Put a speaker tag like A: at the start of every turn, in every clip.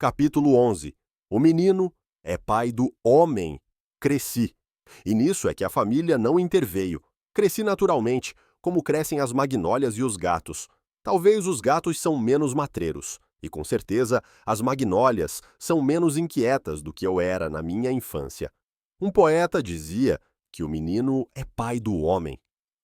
A: Capítulo 11. O menino é pai do homem. Cresci. E nisso é que a família não interveio. Cresci naturalmente, como crescem as magnólias e os gatos. Talvez os gatos são menos matreiros. E com certeza as magnólias são menos inquietas do que eu era na minha infância. Um poeta dizia que o menino é pai do homem.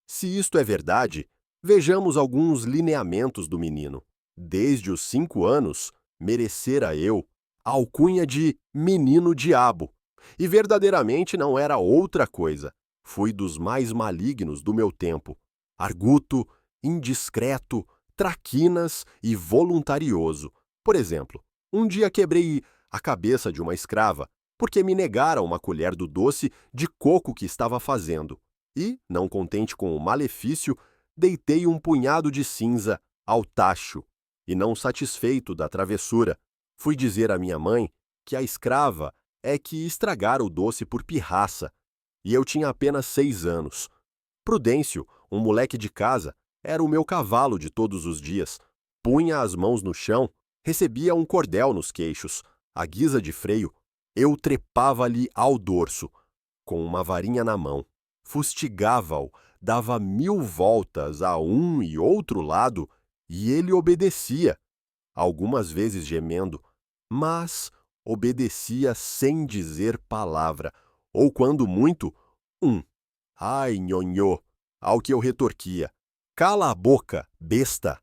A: Se isto é verdade, vejamos alguns lineamentos do menino. Desde os 5 anos, merecera eu a alcunha de menino diabo. E verdadeiramente não era outra coisa. Fui dos mais malignos do meu tempo. Arguto, indiscreto, traquinas e voluntarioso. Por exemplo, um dia quebrei a cabeça de uma escrava porque me negaram uma colher do doce de coco que estava fazendo. E, não contente com o malefício, deitei um punhado de cinza ao tacho. E não satisfeito da travessura, fui dizer à minha mãe que a escrava é que estragara o doce por pirraça. E eu tinha apenas 6 anos. Prudêncio, um moleque de casa, era o meu cavalo de todos os dias. Punha as mãos no chão, recebia um cordel nos queixos. À guisa de freio, eu trepava-lhe ao dorso, com uma varinha na mão. Fustigava-o, dava 1000 voltas a um e outro lado, e ele obedecia, algumas vezes gemendo, mas obedecia sem dizer palavra, ou quando muito, ai, nhonhô, ao que eu retorquia, cala a boca, besta.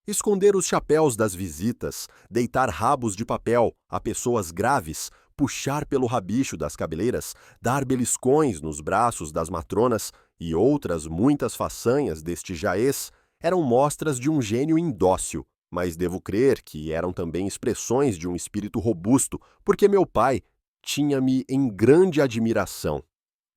A: Esconder os chapéus das visitas, deitar rabos de papel a pessoas graves, puxar pelo rabicho das cabeleiras, dar beliscões nos braços das matronas e outras muitas façanhas deste jaez eram mostras de um gênio indócil, mas devo crer que eram também expressões de um espírito robusto, porque meu pai tinha-me em grande admiração.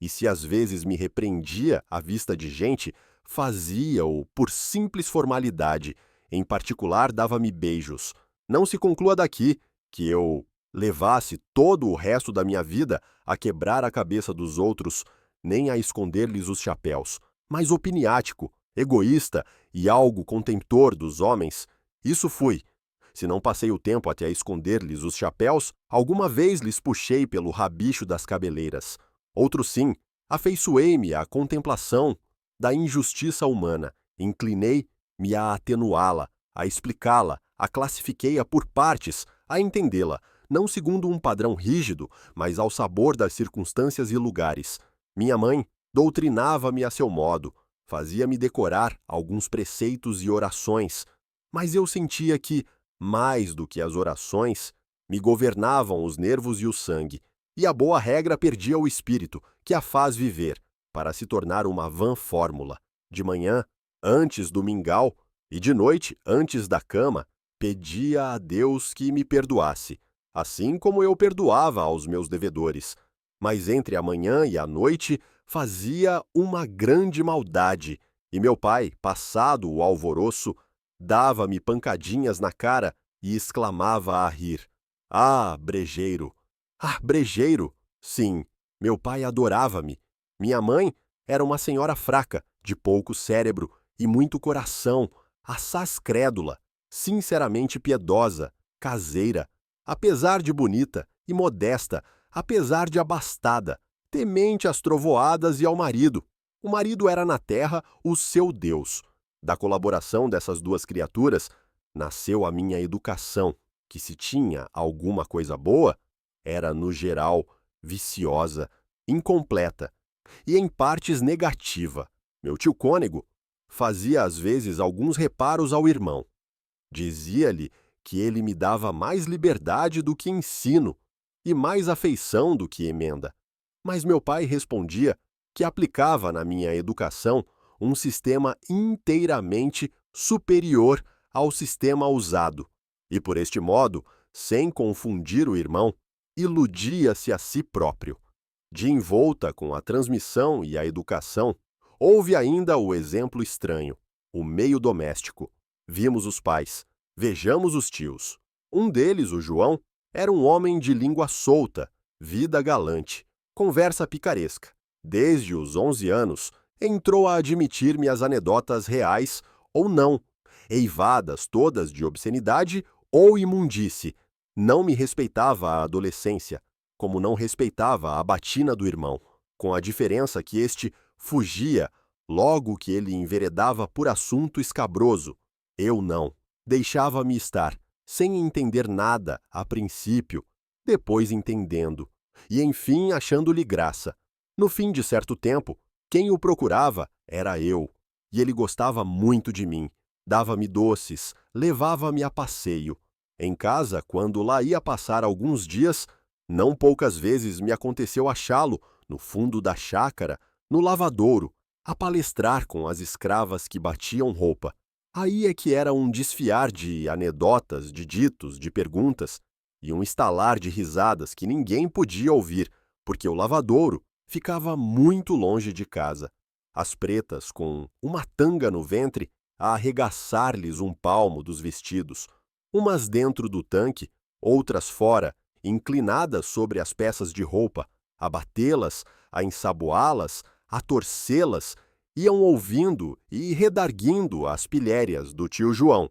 A: E se às vezes me repreendia à vista de gente, fazia-o por simples formalidade. Em particular, dava-me beijos. Não se conclua daqui que eu levasse todo o resto da minha vida a quebrar a cabeça dos outros, nem a esconder-lhes os chapéus, mas opiniático, egoísta e algo contemptor dos homens. Isso fui. Se não passei o tempo até a esconder-lhes os chapéus, alguma vez lhes puxei pelo rabicho das cabeleiras. Outro sim, afeiçoei-me à contemplação da injustiça humana, inclinei-me a atenuá-la, a explicá-la, a classifiquei-a por partes, a entendê-la, não segundo um padrão rígido, mas ao sabor das circunstâncias e lugares. Minha mãe doutrinava-me a seu modo, fazia-me decorar alguns preceitos e orações, mas eu sentia que, mais do que as orações, me governavam os nervos e o sangue, e a boa regra perdia o espírito, que a faz viver, para se tornar uma vã fórmula. De manhã, antes do mingau, e de noite, antes da cama, pedia a Deus que me perdoasse, assim como eu perdoava aos meus devedores. Mas entre a manhã e a noite fazia uma grande maldade, e meu pai, passado o alvoroço, dava-me pancadinhas na cara e exclamava a rir: Ah, brejeiro! Ah, brejeiro! Sim, meu pai adorava-me. Minha mãe era uma senhora fraca, de pouco cérebro e muito coração, assaz crédula, sinceramente piedosa, caseira, apesar de bonita, e modesta, apesar de abastada, temente às trovoadas e ao marido. O marido era na terra o seu Deus. Da colaboração dessas duas criaturas, nasceu a minha educação, que se tinha alguma coisa boa, era, no geral, viciosa, incompleta e, em partes, negativa. Meu tio Cônego fazia, às vezes, alguns reparos ao irmão. Dizia-lhe que ele me dava mais liberdade do que ensino e mais afeição do que emenda. Mas meu pai respondia que aplicava na minha educação um sistema inteiramente superior ao sistema usado, e por este modo, sem confundir o irmão, iludia-se a si próprio. De envolta com a transmissão e a educação, houve ainda o exemplo estranho, o meio doméstico. Vimos os pais, vejamos os tios. Um deles, o João, era um homem de língua solta, vida galante, conversa picaresca. Desde os 11 anos, entrou a admitir-me as anedotas reais ou não, eivadas todas de obscenidade ou imundície. Não me respeitava a adolescência, como não respeitava a batina do irmão, com a diferença que este fugia logo que ele enveredava por assunto escabroso. Eu não. Deixava-me estar, sem entender nada a princípio, depois entendendo, e enfim achando-lhe graça. No fim de certo tempo, quem o procurava era eu, e ele gostava muito de mim. Dava-me doces, levava-me a passeio. Em casa, quando lá ia passar alguns dias, não poucas vezes me aconteceu achá-lo, no fundo da chácara, no lavadouro, a palestrar com as escravas que batiam roupa. Aí é que era um desfiar de anedotas, de ditos, de perguntas, e um estalar de risadas que ninguém podia ouvir, porque o lavadouro ficava muito longe de casa. As pretas, com uma tanga no ventre, a arregaçar-lhes um palmo dos vestidos, umas dentro do tanque, outras fora, inclinadas sobre as peças de roupa, a batê-las, a ensaboá-las, a torcê-las, iam ouvindo e redarguindo as pilhérias do tio João,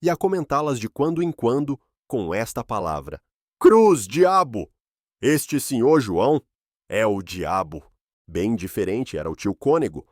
A: e a comentá-las de quando em quando com esta palavra: Cruz, diabo! Este senhor João é o diabo. Bem diferente era o tio Cônego.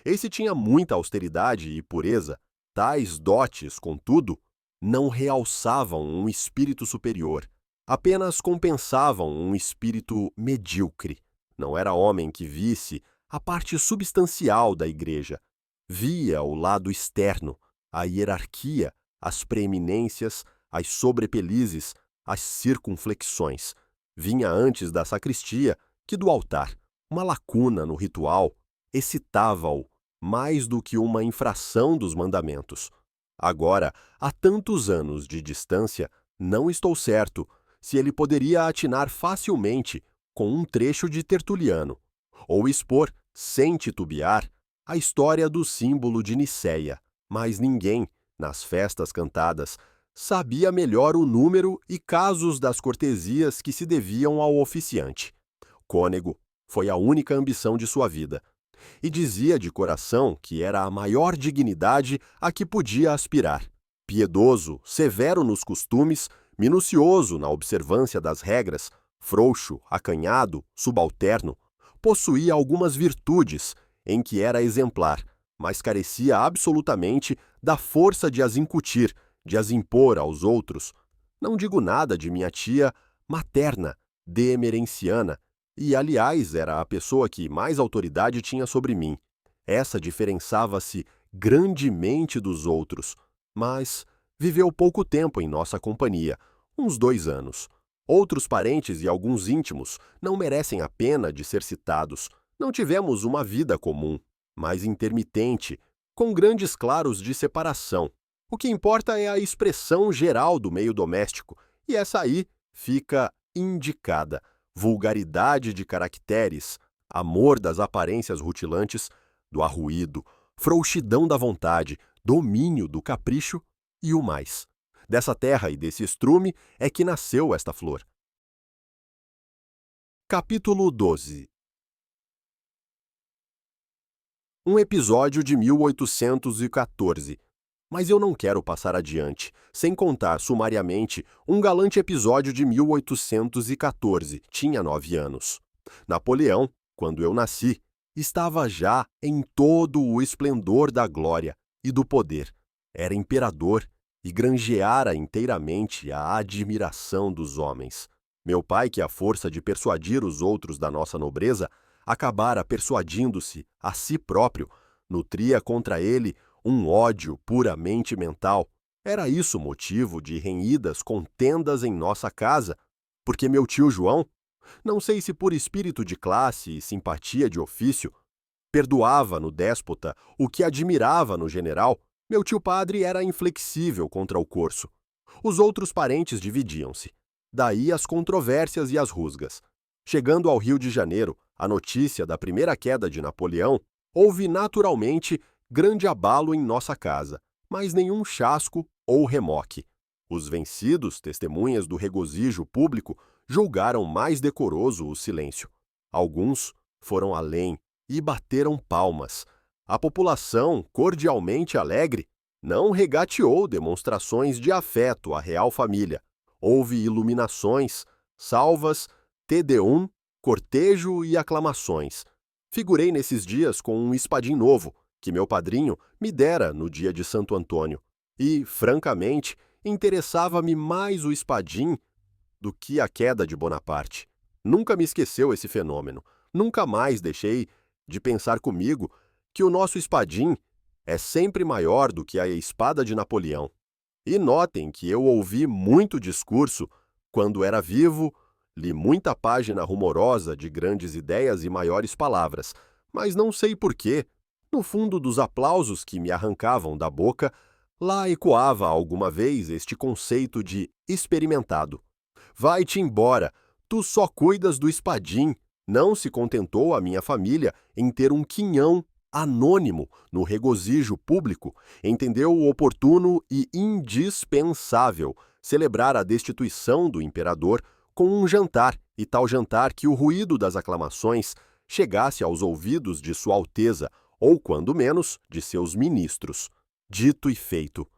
A: Esse tinha muita austeridade e pureza. Tais dotes, contudo, não realçavam um espírito superior, apenas compensavam um espírito medíocre. Não era homem que visse a parte substancial da igreja. Via o lado externo, a hierarquia, as preeminências, as sobrepelizes, as circunflexões. Vinha antes da sacristia que do altar. Uma lacuna no ritual excitava-o mais do que uma infração dos mandamentos. Agora, há tantos anos de distância, não estou certo se ele poderia atinar facilmente com um trecho de Tertuliano, ou expor, sem titubear, a história do símbolo de Nicéia, mas ninguém, nas festas cantadas, sabia melhor o número e casos das cortesias que se deviam ao oficiante. Cônego foi a única ambição de sua vida, e dizia de coração que era a maior dignidade a que podia aspirar. Piedoso, severo nos costumes, minucioso na observância das regras, frouxo, acanhado, subalterno, possuía algumas virtudes em que era exemplar, mas carecia absolutamente da força de as incutir, de as impor aos outros. Não digo nada de minha tia materna, deemerenciana, e, aliás, era a pessoa que mais autoridade tinha sobre mim. Essa diferençava-se grandemente dos outros, mas viveu pouco tempo em nossa companhia, uns 2 anos. Outros parentes e alguns íntimos não merecem a pena de ser citados. Não tivemos uma vida comum, mas intermitente, com grandes claros de separação. O que importa é a expressão geral do meio doméstico, e essa aí fica indicada. Vulgaridade de caracteres, amor das aparências rutilantes, do arruído, frouxidão da vontade, domínio do capricho e o mais. Dessa terra e desse estrume é que nasceu esta flor. Capítulo 12. Um episódio de 1814. Mas eu não quero passar adiante, sem contar sumariamente um galante episódio de 1814. Tinha 9 anos. Napoleão, quando eu nasci, estava já em todo o esplendor da glória e do poder. Era imperador e granjeara inteiramente a admiração dos homens. Meu pai, que à força de persuadir os outros da nossa nobreza, acabara persuadindo-se a si próprio, nutria contra ele um ódio puramente mental. Era isso motivo de renhidas contendas em nossa casa, porque meu tio João, não sei se por espírito de classe e simpatia de ofício, perdoava no déspota o que admirava no general. Meu tio padre era inflexível contra o corso. Os outros parentes dividiam-se. Daí as controvérsias e as rusgas. Chegando ao Rio de Janeiro, a notícia da primeira queda de Napoleão, houve naturalmente grande abalo em nossa casa, mas nenhum chasco ou remoque. Os vencidos, testemunhas do regozijo público, julgaram mais decoroso o silêncio. Alguns foram além e bateram palmas. A população, cordialmente alegre, não regateou demonstrações de afeto à real família. Houve iluminações, salvas, Te-Deum, cortejo e aclamações. Figurei nesses dias com um espadim novo, que meu padrinho me dera no dia de Santo Antônio. E, francamente, interessava-me mais o espadim do que a queda de Bonaparte. Nunca me esqueceu esse fenômeno. Nunca mais deixei de pensar comigo que o nosso espadim é sempre maior do que a espada de Napoleão. E notem que eu ouvi muito discurso quando era vivo, li muita página rumorosa de grandes ideias e maiores palavras, mas não sei por quê, no fundo dos aplausos que me arrancavam da boca, lá ecoava alguma vez este conceito de experimentado. Vai-te embora, tu só cuidas do espadim. Não se contentou a minha família em ter um quinhão anônimo no regozijo público, entendeu o oportuno e indispensável celebrar a destituição do imperador com um jantar, e tal jantar que o ruído das aclamações chegasse aos ouvidos de Sua Alteza, ou, quando menos, de seus ministros. Dito e feito.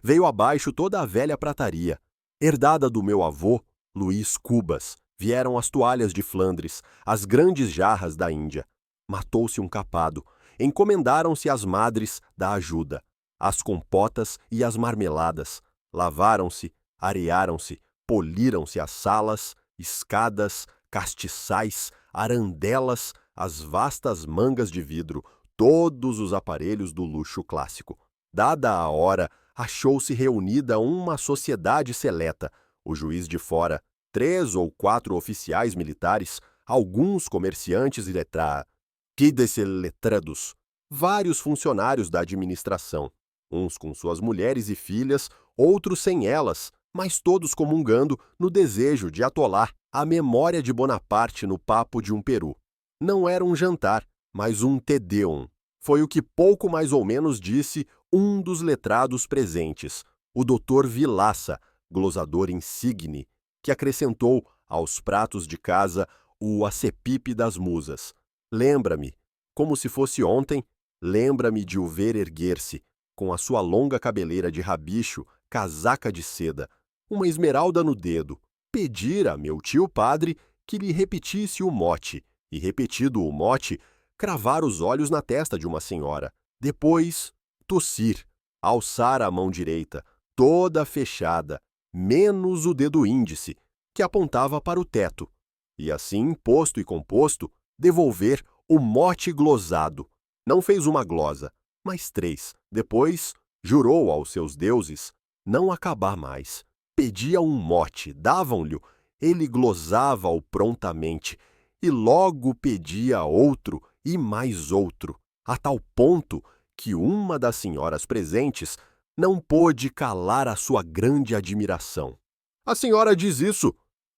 A: Veio abaixo toda a velha prataria. Herdada do meu avô, Luís Cubas, vieram as toalhas de Flandres, as grandes jarras da Índia. Matou-se um capado. Encomendaram-se as madres da ajuda, as compotas e as marmeladas. Lavaram-se, arearam-se, poliram-se as salas, escadas, castiçais, arandelas, as vastas mangas de vidro, todos os aparelhos do luxo clássico. Dada a hora, achou-se reunida uma sociedade seleta, o juiz de fora, 3 ou 4 oficiais militares, alguns comerciantes e letrados, vários funcionários da administração, uns com suas mulheres e filhas, outros sem elas, mas todos comungando no desejo de atolar a memória de Bonaparte no papo de um peru. Não era um jantar, mas um Te-Deum. Foi o que pouco mais ou menos disse um dos letrados presentes, o Dr. Vilaça, glosador insigne, que acrescentou aos pratos de casa o acepipe das musas. Lembra-me, como se fosse ontem, lembra-me de o ver erguer-se, com a sua longa cabeleira de rabicho, casaca de seda, uma esmeralda no dedo, pedir a meu tio padre que lhe repetisse o mote, e repetido o mote, cravar os olhos na testa de uma senhora. Depois, tossir, alçar a mão direita, toda fechada, menos o dedo índice, que apontava para o teto, e assim, posto e composto, devolver o mote glosado. Não fez uma glosa, mas 3. Depois, jurou aos seus deuses não acabar mais. Pedia um mote, davam-lhe, ele glosava-o prontamente, e logo pedia outro e mais outro, a tal ponto que uma das senhoras presentes não pôde calar a sua grande admiração. "A senhora diz isso",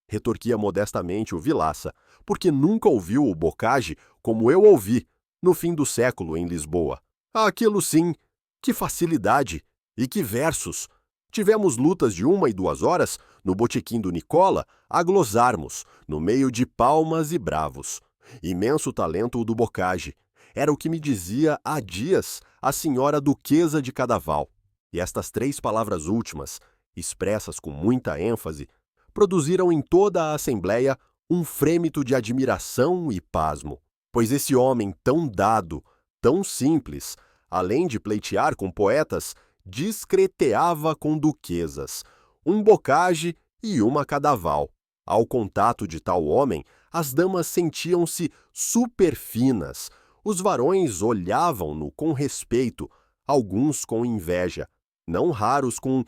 A: retorquia modestamente o Vilaça, "porque nunca ouviu o Bocage como eu ouvi, no fim do século, em Lisboa. Aquilo sim, que facilidade! E que versos! Tivemos lutas de 1 e 2 horas, no botequim do Nicola, a glosarmos, no meio de palmas e bravos. Imenso talento o do Bocage. Era o que me dizia há dias a senhora Duquesa de Cadaval. E estas 3 palavras últimas, expressas com muita ênfase, produziram em toda a Assembleia um frêmito de admiração e pasmo, pois esse homem tão dado, tão simples, além de pleitear com poetas, discreteava com duquesas, um Bocage e uma Cadaval. Ao contato de tal homem, as damas sentiam-se superfinas, os varões olhavam-no com respeito, alguns com inveja, não raros com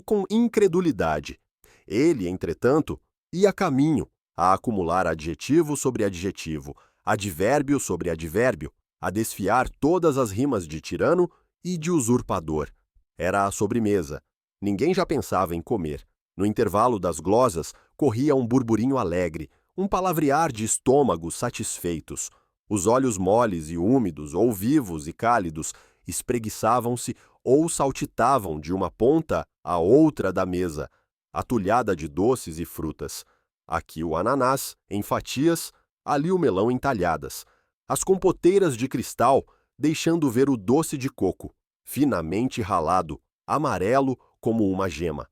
A: com incredulidade. Ele, entretanto, ia a caminho, a acumular adjetivo sobre adjetivo, advérbio sobre advérbio, a desfiar todas as rimas de tirano e de usurpador. Era a sobremesa. Ninguém já pensava em comer. No intervalo das glosas, corria um burburinho alegre, um palavrear de estômagos satisfeitos. Os olhos moles e úmidos, ou vivos e cálidos, espreguiçavam-se ou saltitavam de uma ponta à outra da mesa, atulhada de doces e frutas. Aqui o ananás, em fatias, ali o melão em talhadas. As compoteiras de cristal, deixando ver o doce de coco, finamente ralado, amarelo como uma gema.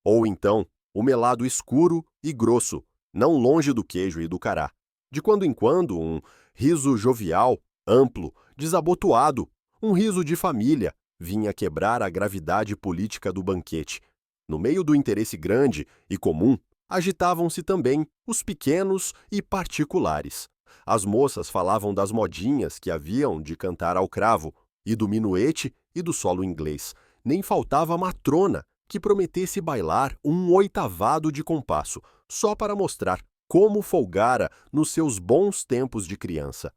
A: Ou então, o melado escuro e grosso, não longe do queijo e do cará. De quando em quando, um riso jovial, amplo, desabotoado, um riso de família, vinha quebrar a gravidade política do banquete. No meio do interesse grande e comum, agitavam-se também os pequenos e particulares. As moças falavam das modinhas que haviam de cantar ao cravo, e do minuete e do solo inglês. Nem faltava a matrona, que prometesse bailar um oitavado de compasso, só para mostrar como folgara nos seus bons tempos de criança.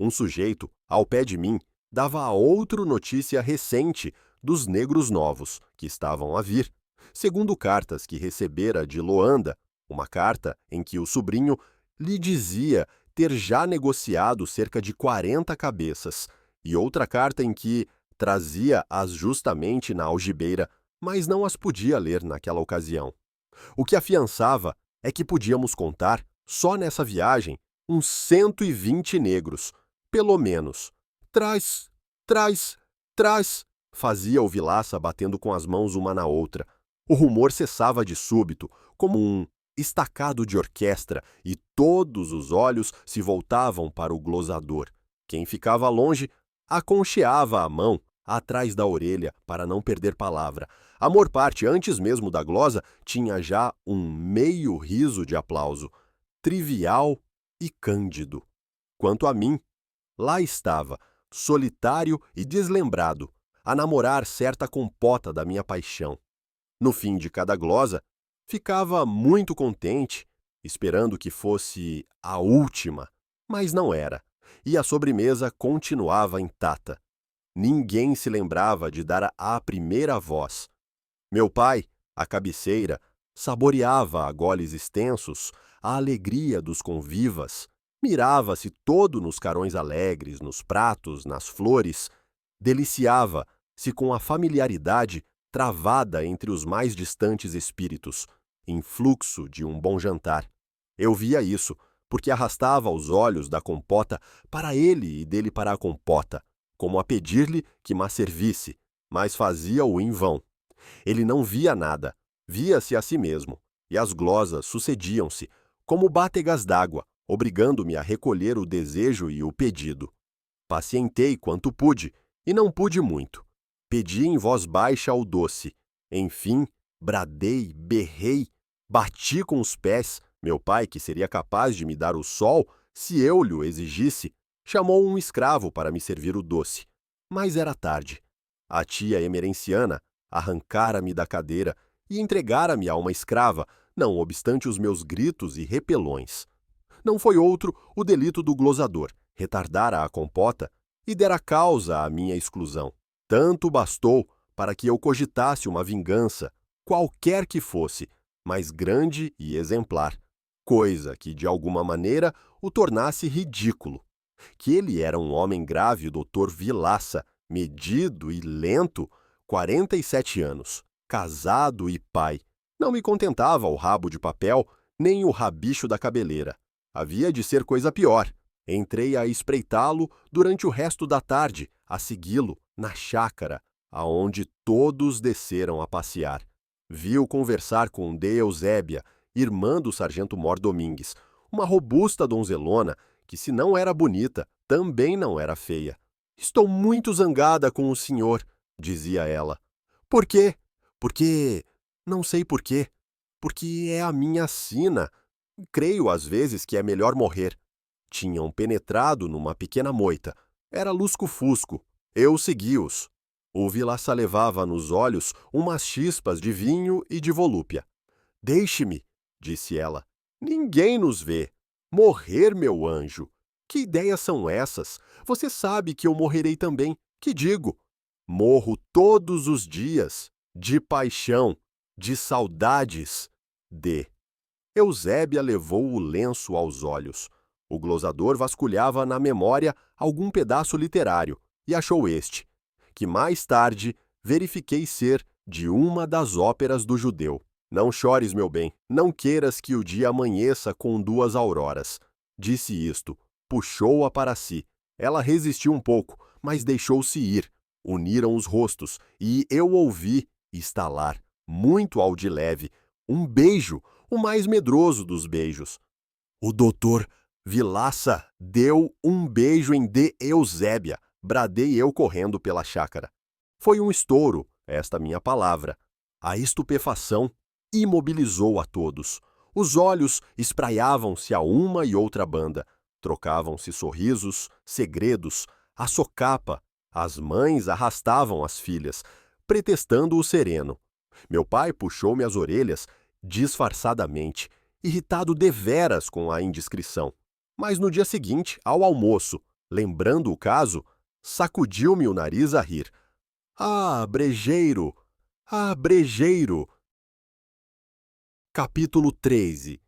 A: Um sujeito, ao pé de mim, dava a outro notícia recente dos negros novos, que estavam a vir, segundo cartas que recebera de Loanda, uma carta em que o sobrinho lhe dizia ter já negociado cerca de 40 cabeças, e outra carta em que trazia-as justamente na algibeira, mas não as podia ler naquela ocasião. O que afiançava é que podíamos contar, só nessa viagem, uns 120 negros, pelo menos. Traz, traz, traz, fazia o Vilaça batendo com as mãos uma na outra. O rumor cessava de súbito, como um estacado de orquestra, e todos os olhos se voltavam para o glosador. Quem ficava longe aconcheava a mão atrás da orelha para não perder palavra. Amor parte, antes mesmo da glosa, tinha já um meio riso de aplauso, trivial e cândido. Quanto a mim, lá estava, solitário e deslembrado, a namorar certa compota da minha paixão. No fim de cada glosa, ficava muito contente, esperando que fosse a última, mas não era, e a sobremesa continuava intacta. Ninguém se lembrava de dar a primeira voz. Meu pai, à cabeceira, saboreava a goles extensos a alegria dos convivas, mirava-se todo nos carões alegres, nos pratos, nas flores, deliciava-se com a familiaridade travada entre os mais distantes espíritos, em fluxo de um bom jantar. Eu via isso, porque arrastava os olhos da compota para ele e dele para a compota, como a pedir-lhe que ma servisse, mas fazia-o em vão. Ele não via nada, via-se a si mesmo, e as glosas sucediam-se, como bátegas d'água, obrigando-me a recolher o desejo e o pedido. Pacientei quanto pude, e não pude muito. Pedi em voz baixa o doce. Enfim, bradei, berrei, bati com os pés. Meu pai, que seria capaz de me dar o sol, se eu lhe o exigisse, chamou um escravo para me servir o doce. Mas era tarde. A tia emerenciana arrancara-me da cadeira e entregara-me a uma escrava, não obstante os meus gritos e repelões. Não foi outro o delito do glosador, retardara a compota e dera causa à minha exclusão. Tanto bastou para que eu cogitasse uma vingança, qualquer que fosse, mas grande e exemplar, coisa que de alguma maneira o tornasse ridículo. Que ele era um homem grave, doutor Vilaça, medido e lento, 47 anos, casado e pai. Não me contentava o rabo de papel, nem o rabicho da cabeleira. Havia de ser coisa pior. Entrei a espreitá-lo durante o resto da tarde, a segui-lo, na chácara, aonde todos desceram a passear. Vi-o conversar com de Eusébia, irmã do sargento Mor Domingues, uma robusta donzelona que, se não era bonita, também não era feia. Estou muito zangada com o senhor, dizia ela. Por quê? Porque... não sei por quê. Porque é a minha sina. Creio às vezes que é melhor morrer. Tinham penetrado numa pequena moita. Era lusco-fusco. Eu segui-os. O Vilaça levava nos olhos umas chispas de vinho e de volúpia. Deixe-me, disse ela. Ninguém nos vê. Morrer, meu anjo. Que ideias são essas? Você sabe que eu morrerei também. Que digo? Morro todos os dias, de paixão, de saudades, de... Eusébia levou o lenço aos olhos. O glosador vasculhava na memória algum pedaço literário e achou este, que mais tarde verifiquei ser de uma das óperas do judeu. Não chores, meu bem, não queiras que o dia amanheça com duas auroras. Disse isto, puxou-a para si. Ela resistiu um pouco, mas deixou-se ir. Uniram os rostos, e eu ouvi estalar muito ao de leve, um beijo, o mais medroso dos beijos. O doutor Vilaça deu um beijo em D. Eusébia, bradei eu correndo pela chácara. Foi um estouro, esta minha palavra. A estupefação imobilizou a todos. Os olhos espraiavam-se a uma e outra banda. Trocavam-se sorrisos, segredos, a socapa. As mães arrastavam as filhas, pretextando o sereno. Meu pai puxou-me as orelhas, disfarçadamente, irritado deveras com a indiscrição. Mas no dia seguinte, ao almoço, lembrando o caso, sacudiu-me o nariz a rir. Ah, brejeiro! Ah, brejeiro! Capítulo 13.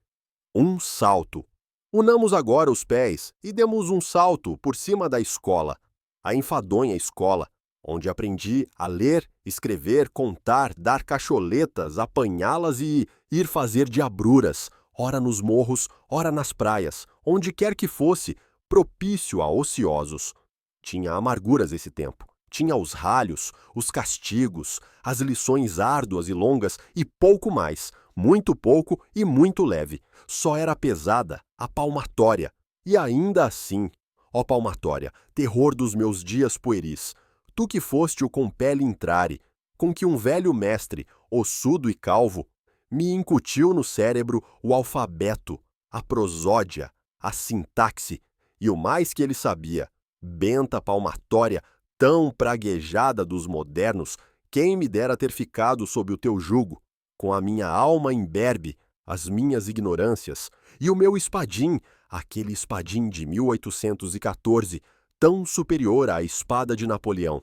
A: Um salto. Unamos agora os pés e demos um salto por cima da escola, a enfadonha escola, onde aprendi a ler, escrever, contar, dar cacholetas, apanhá-las e ir fazer diabruras, ora nos morros, ora nas praias, onde quer que fosse, propício a ociosos. Tinha amarguras esse tempo. Tinha os ralhos, os castigos, as lições árduas e longas e pouco mais, muito pouco e muito leve. Só era pesada a palmatória. E ainda assim, ó palmatória, terror dos meus dias pueris, tu que foste o compele intrare, com que um velho mestre, ossudo e calvo, me incutiu no cérebro o alfabeto, a prosódia, a sintaxe, e o mais que ele sabia, benta palmatória, tão praguejada dos modernos, quem me dera ter ficado sob o teu jugo, com a minha alma imberbe, as minhas ignorâncias, e o meu espadim, aquele espadim de 1814, tão superior à espada de Napoleão.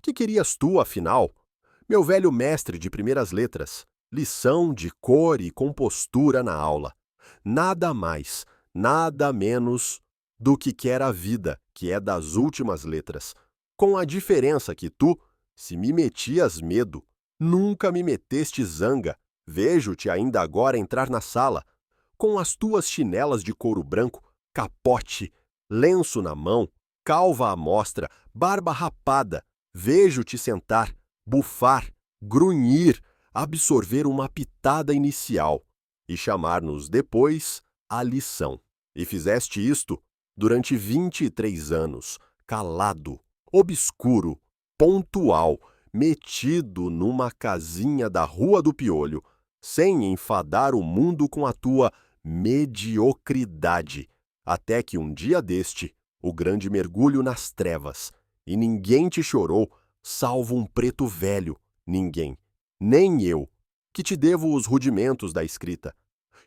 A: Que querias tu, afinal? Meu velho mestre de primeiras letras, lição de cor e compostura na aula. Nada mais, nada menos do que quer a vida, que é das últimas letras. Com a diferença que tu, se me metias medo, nunca me meteste zanga. Vejo-te ainda agora entrar na sala, com as tuas chinelas de couro branco, capote, lenço na mão, calva à mostra, barba rapada. Vejo-te sentar, bufar, grunhir, absorver uma pitada inicial e chamar-nos depois a lição. E fizeste isto durante 23 anos, calado, obscuro, pontual, metido numa casinha da Rua do Piolho, sem enfadar o mundo com a tua mediocridade, até que um dia deste, o grande mergulho nas trevas, e ninguém te chorou, salvo um preto velho, ninguém, nem eu, que te devo os rudimentos da escrita.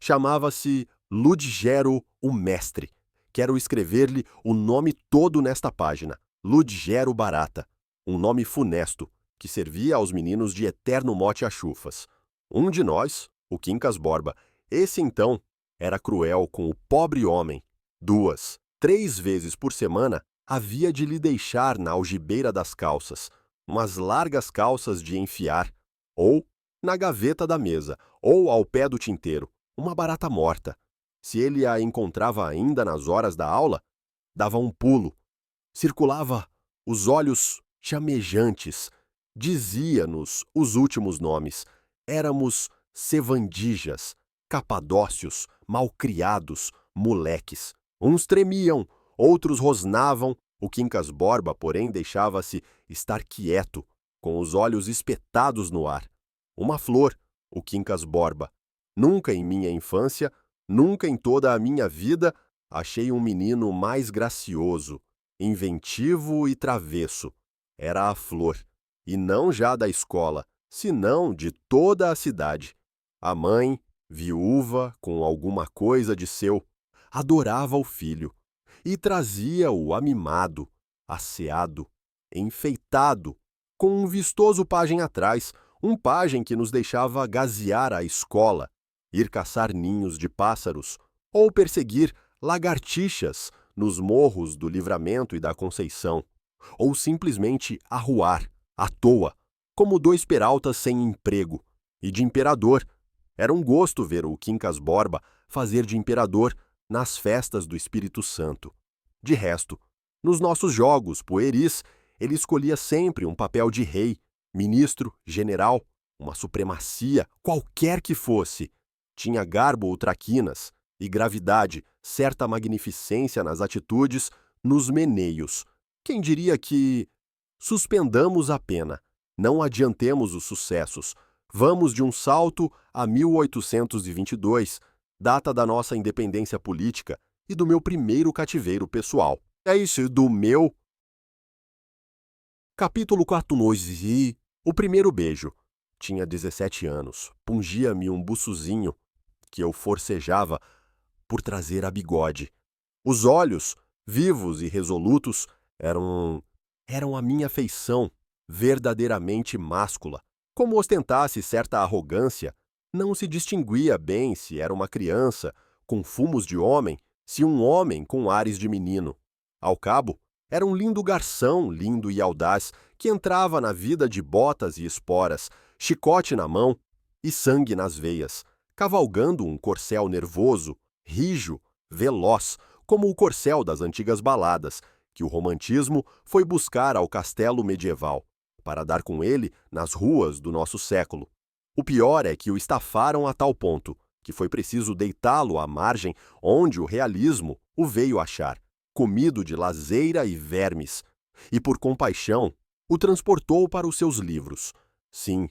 A: Chamava-se Ludgero o Mestre. Quero escrever-lhe o nome todo nesta página, Ludgero Barata, um nome funesto, que servia aos meninos de eterno mote a chufas. Um de nós, o Quincas Borba, esse então, era cruel com o pobre homem. 2, 3 vezes por semana havia de lhe deixar na algibeira das calças, umas largas calças de enfiar, ou na gaveta da mesa, ou ao pé do tinteiro, uma barata morta. Se ele a encontrava ainda nas horas da aula, dava um pulo, circulava os olhos chamejantes, dizia-nos os últimos nomes. Éramos sevandijas, capadócios, malcriados, moleques. Uns tremiam, outros rosnavam, o Quincas Borba, porém, deixava-se estar quieto, com os olhos espetados no ar. Uma flor, o Quincas Borba. Nunca em minha infância, nunca em toda a minha vida, achei um menino mais gracioso, inventivo e travesso. Era a flor, e não já da escola, senão de toda a cidade. A mãe, viúva, com alguma coisa de seu, adorava o filho, e trazia-o amimado, asseado, enfeitado, com um vistoso pajem atrás, um pajem que nos deixava gazear a escola, ir caçar ninhos de pássaros, ou perseguir lagartixas nos morros do Livramento e da Conceição, ou simplesmente arruar, à toa, como 2 peraltas sem emprego, e de imperador. Era um gosto ver o Quincas Borba fazer de imperador nas festas do Espírito Santo. De resto, nos nossos jogos pueris, ele escolhia sempre um papel de rei, ministro, general, uma supremacia, qualquer que fosse. Tinha garbo ou traquinas, e gravidade, certa magnificência nas atitudes, nos meneios. Quem diria que... Suspendamos a pena, não adiantemos os sucessos. Vamos de um salto a 1822, data da nossa independência política e do meu primeiro cativeiro pessoal. É isso, do meu... Capítulo 14. O primeiro beijo. Tinha 17 anos. Pungia-me um buçuzinho que eu forcejava por trazer a bigode. Os olhos, vivos e resolutos, eram a minha feição, verdadeiramente máscula. Como ostentasse certa arrogância, não se distinguia bem se era uma criança, com fumos de homem, se um homem com ares de menino. Ao cabo, era um lindo garção, lindo e audaz, que entrava na vida de botas e esporas, chicote na mão e sangue nas veias, cavalgando um corcel nervoso, rijo, veloz, como o corcel das antigas baladas, que o romantismo foi buscar ao castelo medieval, para dar com ele nas ruas do nosso século. O pior é que o estafaram a tal ponto, que foi preciso deitá-lo à margem onde o realismo o veio achar, comido de lazeira e vermes, e por compaixão o transportou para os seus livros. Sim,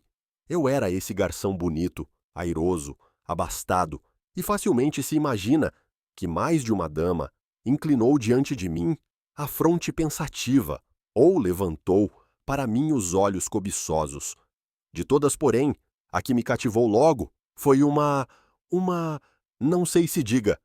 A: eu era esse garção bonito, airoso, abastado, e facilmente se imagina que mais de uma dama inclinou diante de mim a fronte pensativa, ou levantou para mim os olhos cobiçosos. De todas, porém, a que me cativou logo foi não sei se diga.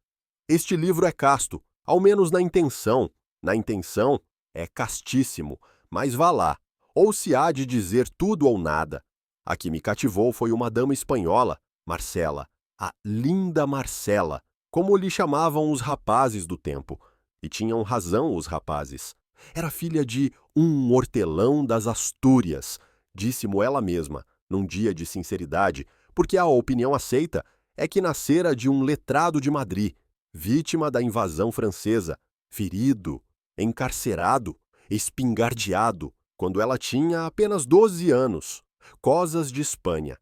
A: Este livro é casto, ao menos na intenção. Na intenção é castíssimo, mas vá lá, ou se há de dizer tudo ou nada. A que me cativou foi uma dama espanhola, Marcela, a linda Marcela, como lhe chamavam os rapazes do tempo. E tinham razão os rapazes. Era filha de um hortelão das Astúrias, disse-mo ela mesma, num dia de sinceridade, porque a opinião aceita é que nascera de um letrado de Madrid, vítima da invasão francesa, ferido, encarcerado, espingardeado, quando ela tinha apenas 12 anos. Cosas de Espanha.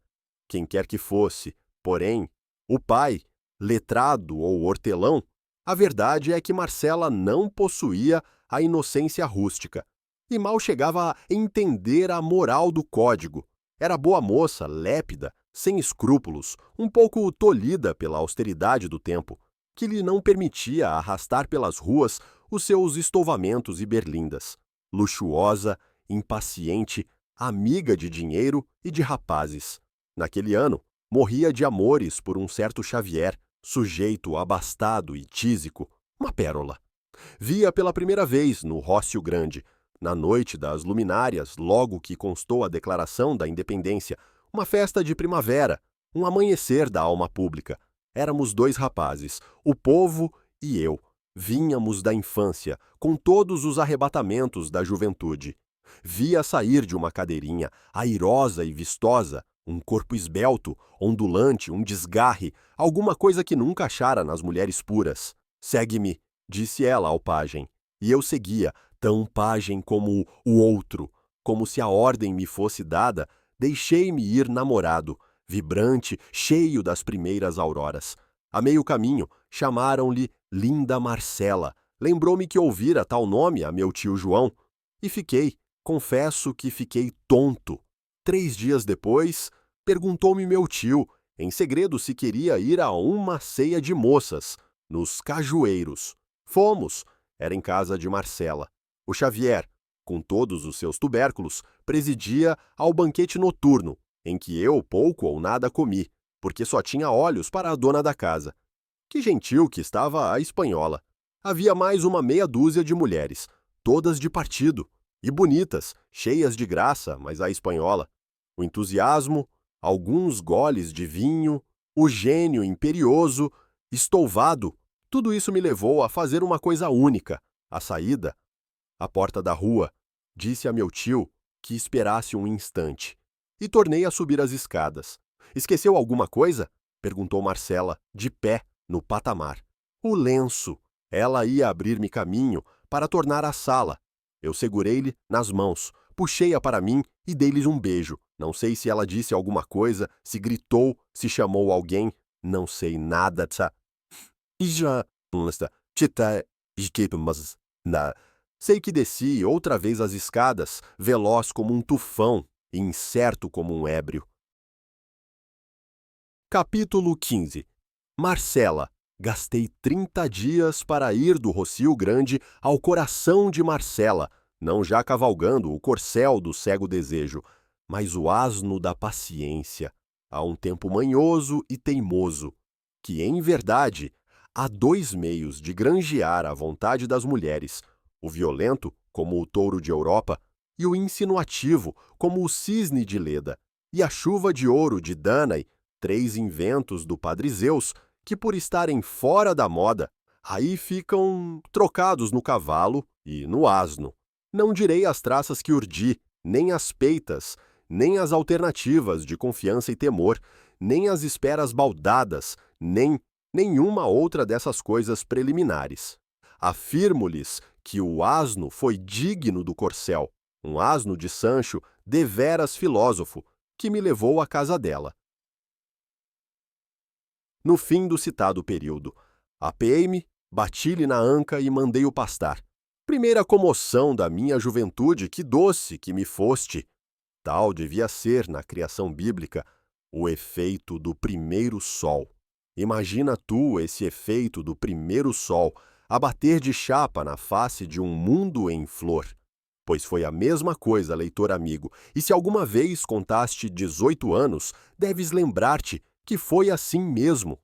A: Quem quer que fosse, porém, o pai, letrado ou hortelão, a verdade é que Marcela não possuía a inocência rústica e mal chegava a entender a moral do código. Era boa moça, lépida, sem escrúpulos, um pouco tolhida pela austeridade do tempo, que lhe não permitia arrastar pelas ruas os seus estovamentos e berlindas. Luxuosa, impaciente, amiga de dinheiro e de rapazes. Naquele ano, morria de amores por um certo Xavier, sujeito abastado e tísico, uma pérola. Via pela primeira vez no Rócio Grande, na noite das luminárias, logo que constou a declaração da independência, uma festa de primavera, um amanhecer da alma pública. Éramos dois rapazes, o povo e eu. Vínhamos da infância, com todos os arrebatamentos da juventude. Via sair de uma cadeirinha, airosa e vistosa, um corpo esbelto, ondulante, um desgarre, alguma coisa que nunca achara nas mulheres puras. Segue-me, disse ela ao pajem, e eu seguia, tão pajem como o outro, como se a ordem me fosse dada, deixei-me ir namorado, vibrante, cheio das primeiras auroras. A meio caminho, chamaram-lhe Linda Marcela. Lembrou-me que ouvira tal nome a meu tio João, e confesso que fiquei tonto. 3 dias depois, perguntou-me meu tio, em segredo, se queria ir a uma ceia de moças, nos Cajueiros. Fomos, era em casa de Marcela. O Xavier, com todos os seus tubérculos, presidia ao banquete noturno, em que eu pouco ou nada comi, porque só tinha olhos para a dona da casa. Que gentil que estava a espanhola. Havia mais uma meia dúzia de mulheres, todas de partido, e bonitas, cheias de graça, mas a espanhola. O entusiasmo, alguns goles de vinho, o gênio imperioso, estouvado, tudo isso me levou a fazer uma coisa única, a saída. À porta da rua, disse a meu tio que esperasse um instante, e tornei a subir as escadas. Esqueceu alguma coisa? Perguntou Marcela, de pé, no patamar. O lenço. Ela ia abrir-me caminho para tornar à sala. Eu segurei-lhe nas mãos, puxei-a para mim e dei-lhes um beijo. Não sei se ela disse alguma coisa, se gritou, se chamou alguém. Não sei nada. Sei que desci outra vez as escadas, veloz como um tufão e incerto como um ébrio. Capítulo 15. Marcela. Gastei 30 dias para ir do Rocio Grande ao coração de Marcela, não já cavalgando o corcel do cego desejo, mas o asno da paciência, a um tempo manhoso e teimoso, que, em verdade, há dois meios de granjear a vontade das mulheres, o violento, como o touro de Europa, e o insinuativo, como o cisne de Leda, e a chuva de ouro de Danae, 3 inventos do Padre Zeus, que por estarem fora da moda, aí ficam trocados no cavalo e no asno. Não direi as traças que urdi, nem as peitas, nem as alternativas de confiança e temor, nem as esperas baldadas, nem nenhuma outra dessas coisas preliminares. Afirmo-lhes que o asno foi digno do corcel, um asno de Sancho, deveras filósofo, que me levou à casa dela. No fim do citado período, apeei-me, bati-lhe na anca e mandei-o pastar. Primeira comoção da minha juventude, que doce que me foste! Tal devia ser, na criação bíblica, o efeito do primeiro sol. Imagina tu esse efeito do primeiro sol a bater de chapa na face de um mundo em flor. Pois foi a mesma coisa, leitor amigo, e se alguma vez contaste 18 anos, deves lembrar-te que foi assim mesmo.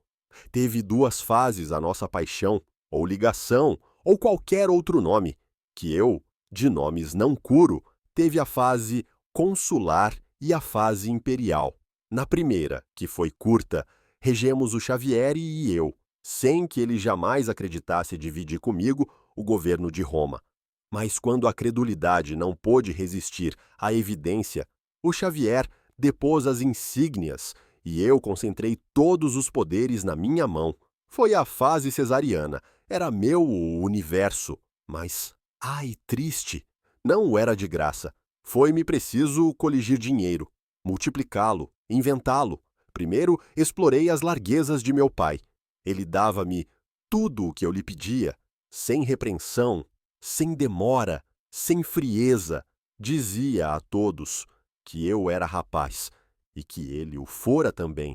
A: Teve duas fases a nossa paixão, ou ligação, ou qualquer outro nome, que eu, de nomes não curo, teve a fase consular e a fase imperial. Na primeira, que foi curta, regemos o Xavier e eu, sem que ele jamais acreditasse dividir comigo o governo de Roma. Mas quando a credulidade não pôde resistir à evidência, o Xavier depôs as insígnias e eu concentrei todos os poderes na minha mão. Foi a fase cesariana, era meu o universo. Mas, ai, triste, não o era de graça. Foi-me preciso coligir dinheiro, multiplicá-lo, inventá-lo. Primeiro explorei as larguezas de meu pai. Ele dava-me tudo o que eu lhe pedia, sem repreensão, sem demora, sem frieza. Dizia a todos que eu era rapaz e que ele o fora também.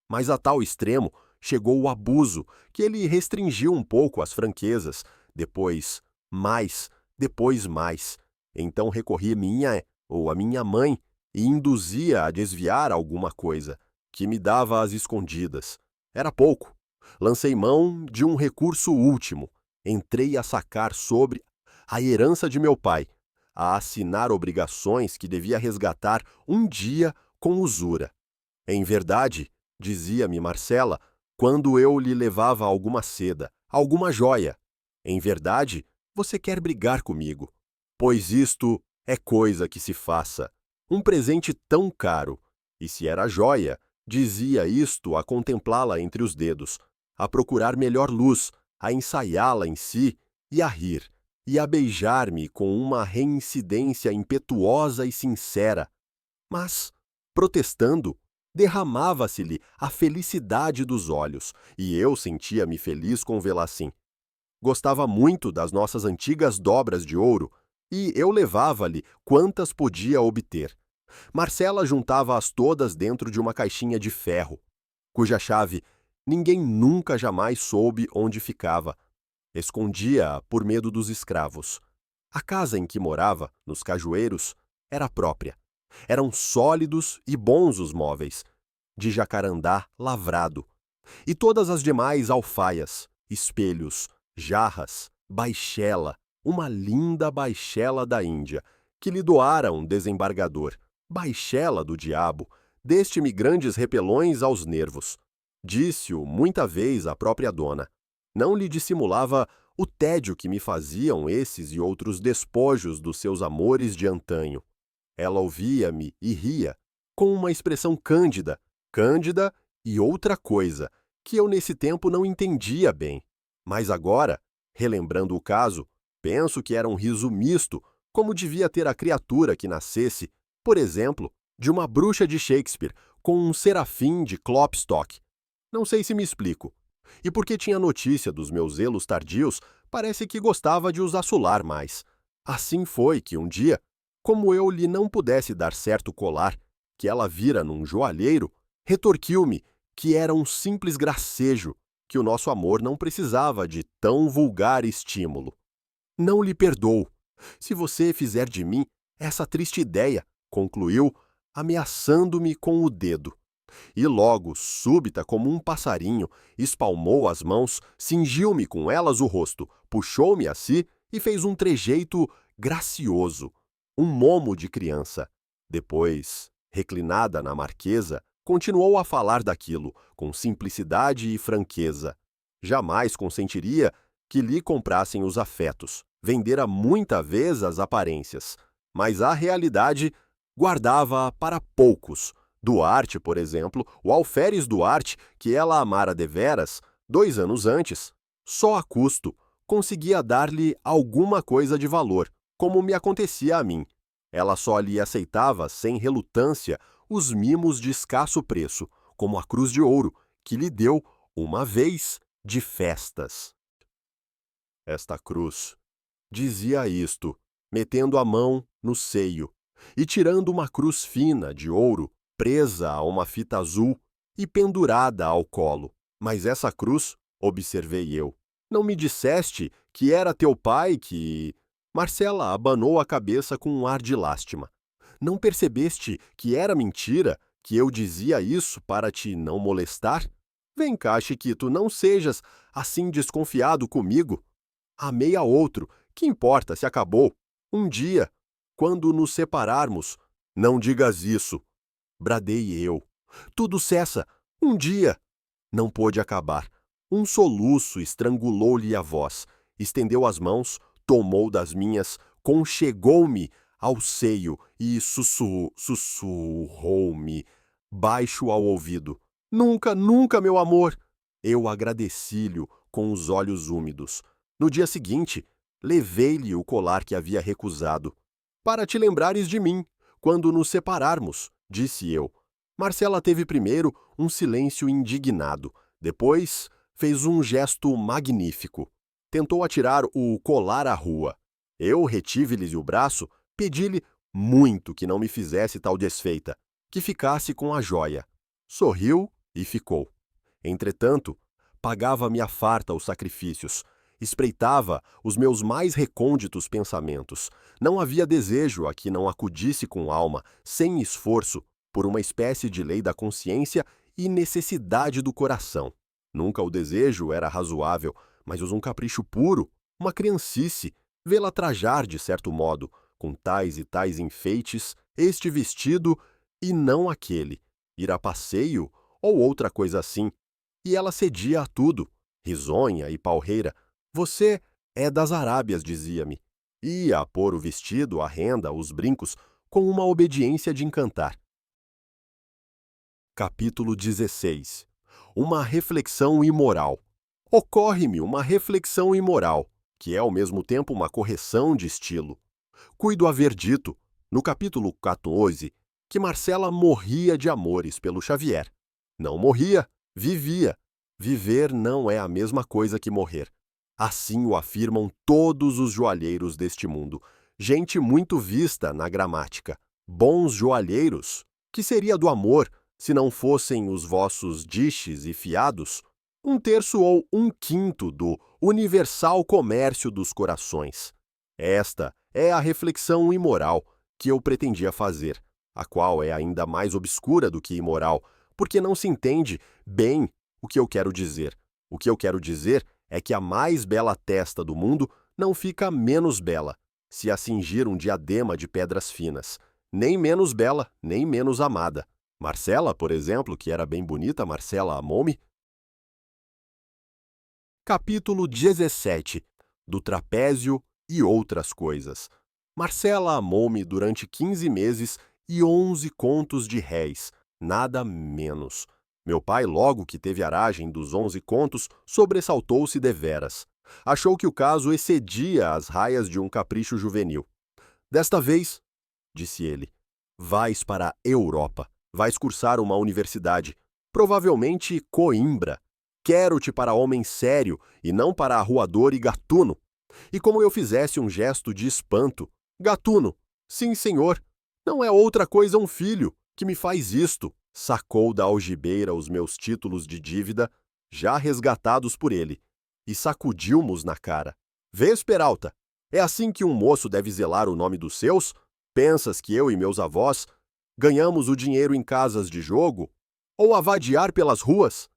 A: Mas a tal extremo chegou o abuso, que ele restringiu um pouco as franquezas, depois mais. Então recorri a minha mãe e induzia a desviar alguma coisa, que me dava às escondidas. Era pouco. Lancei mão de um recurso último. Entrei a sacar sobre a herança de meu pai, a assinar obrigações que devia resgatar um dia com usura. Em verdade, dizia-me Marcela, quando eu lhe levava alguma seda, alguma joia. Em verdade, você quer brigar comigo, pois isto é coisa que se faça. Um presente tão caro. E se era joia, dizia isto a contemplá-la entre os dedos, a procurar melhor luz, a ensaiá-la em si e a rir, e a beijar-me com uma reincidência impetuosa e sincera. Mas, protestando, derramava-se-lhe a felicidade dos olhos, e eu sentia-me feliz com vê-la assim. Gostava muito das nossas antigas dobras de ouro, e eu levava-lhe quantas podia obter. Marcela juntava-as todas dentro de uma caixinha de ferro, cuja chave ninguém nunca jamais soube onde ficava. Escondia-a por medo dos escravos. A casa em que morava, nos Cajueiros, era própria. Eram sólidos e bons os móveis, de jacarandá lavrado, e todas as demais alfaias, espelhos, jarras, baixela, uma linda baixela da Índia, que lhe doara um desembargador, baixela do diabo, deste-me grandes repelões aos nervos. Disse-o muita vez a própria dona. Não lhe dissimulava o tédio que me faziam esses e outros despojos dos seus amores de antanho. Ela ouvia-me e ria, com uma expressão cândida e outra coisa, que eu nesse tempo não entendia bem. Mas agora, relembrando o caso, penso que era um riso misto, como devia ter a criatura que nascesse, por exemplo, de uma bruxa de Shakespeare com um serafim de Klopstock. Não sei se me explico. E porque tinha notícia dos meus zelos tardios, parece que gostava de os assolar mais. Assim foi que um dia, como eu lhe não pudesse dar certo colar, que ela vira num joalheiro, retorquiu-me que era um simples gracejo, que o nosso amor não precisava de tão vulgar estímulo. Não lhe perdoo. Se você fizer de mim essa triste ideia, concluiu, ameaçando-me com o dedo. E logo, súbita como um passarinho, espalmou as mãos, cingiu-me com elas o rosto, puxou-me a si e fez um trejeito gracioso, um momo de criança. Depois, reclinada na marquesa, continuou a falar daquilo, com simplicidade e franqueza. Jamais consentiria que lhe comprassem os afetos, vendera muita vez as aparências, mas a realidade guardava para poucos. Duarte, por exemplo, o alferes Duarte, que ela amara deveras, 2 anos antes, só a custo, conseguia dar-lhe alguma coisa de valor, como me acontecia a mim. Ela só lhe aceitava, sem relutância, os mimos de escasso preço, como a cruz de ouro, que lhe deu, uma vez, de festas. Esta cruz dizia isto, metendo a mão no seio, e tirando uma cruz fina de ouro, presa a uma fita azul e pendurada ao colo. Mas essa cruz, observei eu, não me disseste que era teu pai que... Marcela abanou a cabeça com um ar de lástima. Não percebeste que era mentira, que eu dizia isso para te não molestar? Vem cá, Chiquito, não sejas assim desconfiado comigo. Amei a outro, que importa se acabou? Um dia, quando nos separarmos, não digas isso. Bradei eu. Tudo cessa. Um dia. Não pôde acabar. Um soluço estrangulou-lhe a voz. Estendeu as mãos, tomou das minhas, conchegou-me ao seio e sussurrou-me, baixo ao ouvido. Nunca, nunca, meu amor! Eu agradeci-lhe com os olhos úmidos. No dia seguinte, levei-lhe o colar que havia recusado. Para te lembrares de mim, quando nos separarmos, disse eu. Marcela teve primeiro um silêncio indignado. Depois, fez um gesto magnífico. Tentou atirar o colar à rua. Eu retive-lhe o braço, pedi-lhe muito que não me fizesse tal desfeita, que ficasse com a joia. Sorriu e ficou. Entretanto, pagava-me à farta os sacrifícios, espreitava os meus mais recônditos pensamentos. Não havia desejo a que não acudisse com alma, sem esforço, por uma espécie de lei da consciência e necessidade do coração. Nunca o desejo era razoável, mas um capricho puro, uma criancice, vê-la trajar de certo modo, com tais e tais enfeites, este vestido e não aquele, ir a passeio ou outra coisa assim. E ela cedia a tudo, risonha e palreira. Você é das Arábias, dizia-me. Ia a pôr o vestido, a renda, os brincos, com uma obediência de encantar. Capítulo 16. Uma reflexão imoral. Ocorre-me uma reflexão imoral, que é ao mesmo tempo uma correção de estilo. Cuido haver dito, no capítulo 14, que Marcela morria de amores pelo Xavier. Não morria, vivia. Viver não é a mesma coisa que morrer. Assim o afirmam todos os joalheiros deste mundo. Gente muito vista na gramática. Bons joalheiros. Que seria do amor, se não fossem os vossos diches e fiados? 1/3 ou 1/5 do universal comércio dos corações. Esta é a reflexão imoral que eu pretendia fazer, a qual é ainda mais obscura do que imoral, porque não se entende bem o que eu quero dizer. O que eu quero dizer é que a mais bela testa do mundo não fica menos bela se a cingir um diadema de pedras finas, nem menos bela, nem menos amada. Marcela, por exemplo, que era bem bonita, Marcela amou-me. Capítulo 17. Do trapézio e outras coisas. Marcela amou-me durante 15 meses e 11 contos de réis, nada menos. Meu pai, logo que teve aragem dos 11 contos, sobressaltou-se deveras. Achou que o caso excedia as raias de um capricho juvenil. Desta vez, disse ele, Vais para a Europa. Vais cursar uma universidade. Provavelmente Coimbra. Quero-te para homem sério e não para arruador e gatuno. E como eu fizesse um gesto de espanto. Gatuno. Sim, senhor. Não é outra coisa um filho que me faz isto. Sacou da algibeira os meus títulos de dívida, já resgatados por ele, e sacudiu-mos na cara. Vês, Peralta? É assim que um moço deve zelar o nome dos seus? Pensas que eu e meus avós ganhamos o dinheiro em casas de jogo? Ou a vadiar pelas ruas?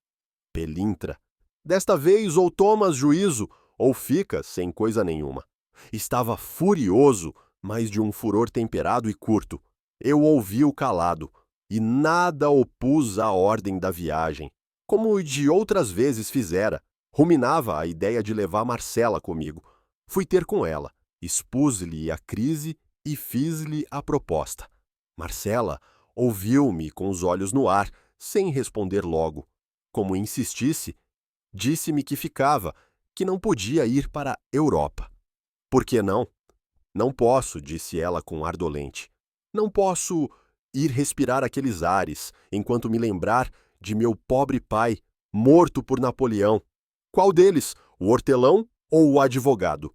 A: Pelintra. Desta vez ou tomas juízo, ou ficas sem coisa nenhuma. Estava furioso, mas de um furor temperado e curto. Eu ouvi-o calado, e nada opus à ordem da viagem, como de outras vezes fizera. Ruminava a ideia de levar Marcela comigo. Fui ter com ela, expus-lhe a crise e fiz-lhe a proposta. Marcela ouviu-me com os olhos no ar, sem responder logo. Como insistisse, disse-me que ficava, que não podia ir para a Europa. Por que não? Não posso, disse ela com ar dolente. Não posso ir respirar aqueles ares, enquanto me lembrar de meu pobre pai, morto por Napoleão. Qual deles, o hortelão ou o advogado?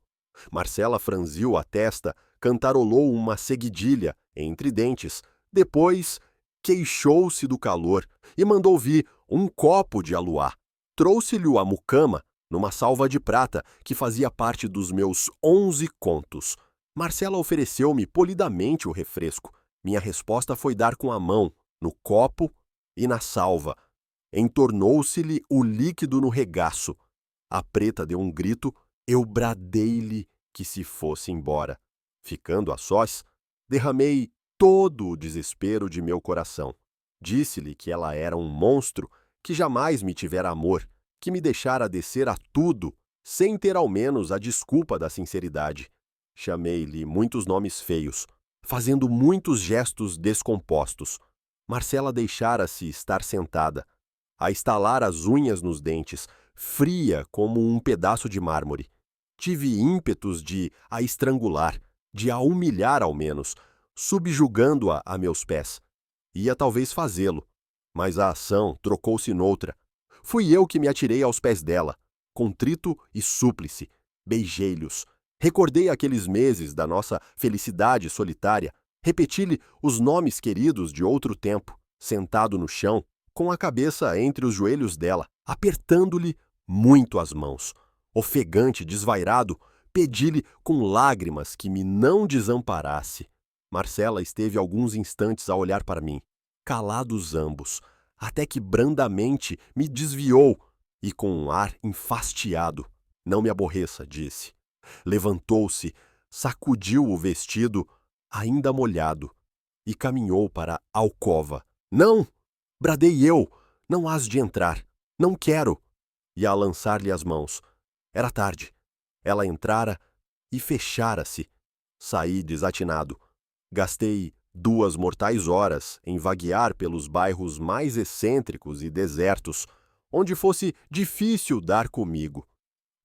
A: Marcela franziu a testa, cantarolou uma seguidilha, entre dentes, depois queixou-se do calor e mandou vir um copo de aluá. Trouxe-lhe a mucama, numa salva de prata, que fazia parte dos meus 11 contos. Marcela ofereceu-me polidamente o refresco. Minha resposta foi dar com a mão, no copo e na salva. Entornou-se-lhe o líquido no regaço. A preta deu um grito, eu bradei-lhe que se fosse embora. Ficando a sós, derramei todo o desespero de meu coração. Disse-lhe que ela era um monstro, que jamais me tivera amor, que me deixara descer a tudo, sem ter ao menos a desculpa da sinceridade. Chamei-lhe muitos nomes feios, fazendo muitos gestos descompostos. Marcela deixara-se estar sentada, a estalar as unhas nos dentes, fria como um pedaço de mármore. Tive ímpetos de a estrangular, de a humilhar ao menos, subjugando-a a meus pés. Ia talvez fazê-lo, mas a ação trocou-se noutra. Fui eu que me atirei aos pés dela, contrito e súplice. Beijei-lhes. Recordei aqueles meses da nossa felicidade solitária. Repeti-lhe os nomes queridos de outro tempo, sentado no chão, com a cabeça entre os joelhos dela, apertando-lhe muito as mãos. Ofegante, desvairado, pedi-lhe com lágrimas que me não desamparasse. Marcela esteve alguns instantes a olhar para mim, calados ambos, até que brandamente me desviou e com um ar enfastiado. Não me aborreça, disse. Levantou-se, sacudiu o vestido, ainda molhado, e caminhou para a alcova. Não! Bradei eu! Não hás de entrar! Não quero! E a lançar-lhe as mãos. Era tarde. Ela entrara e fechara-se. Saí desatinado. Gastei 2 mortais horas em vaguear pelos bairros mais excêntricos e desertos, onde fosse difícil dar comigo.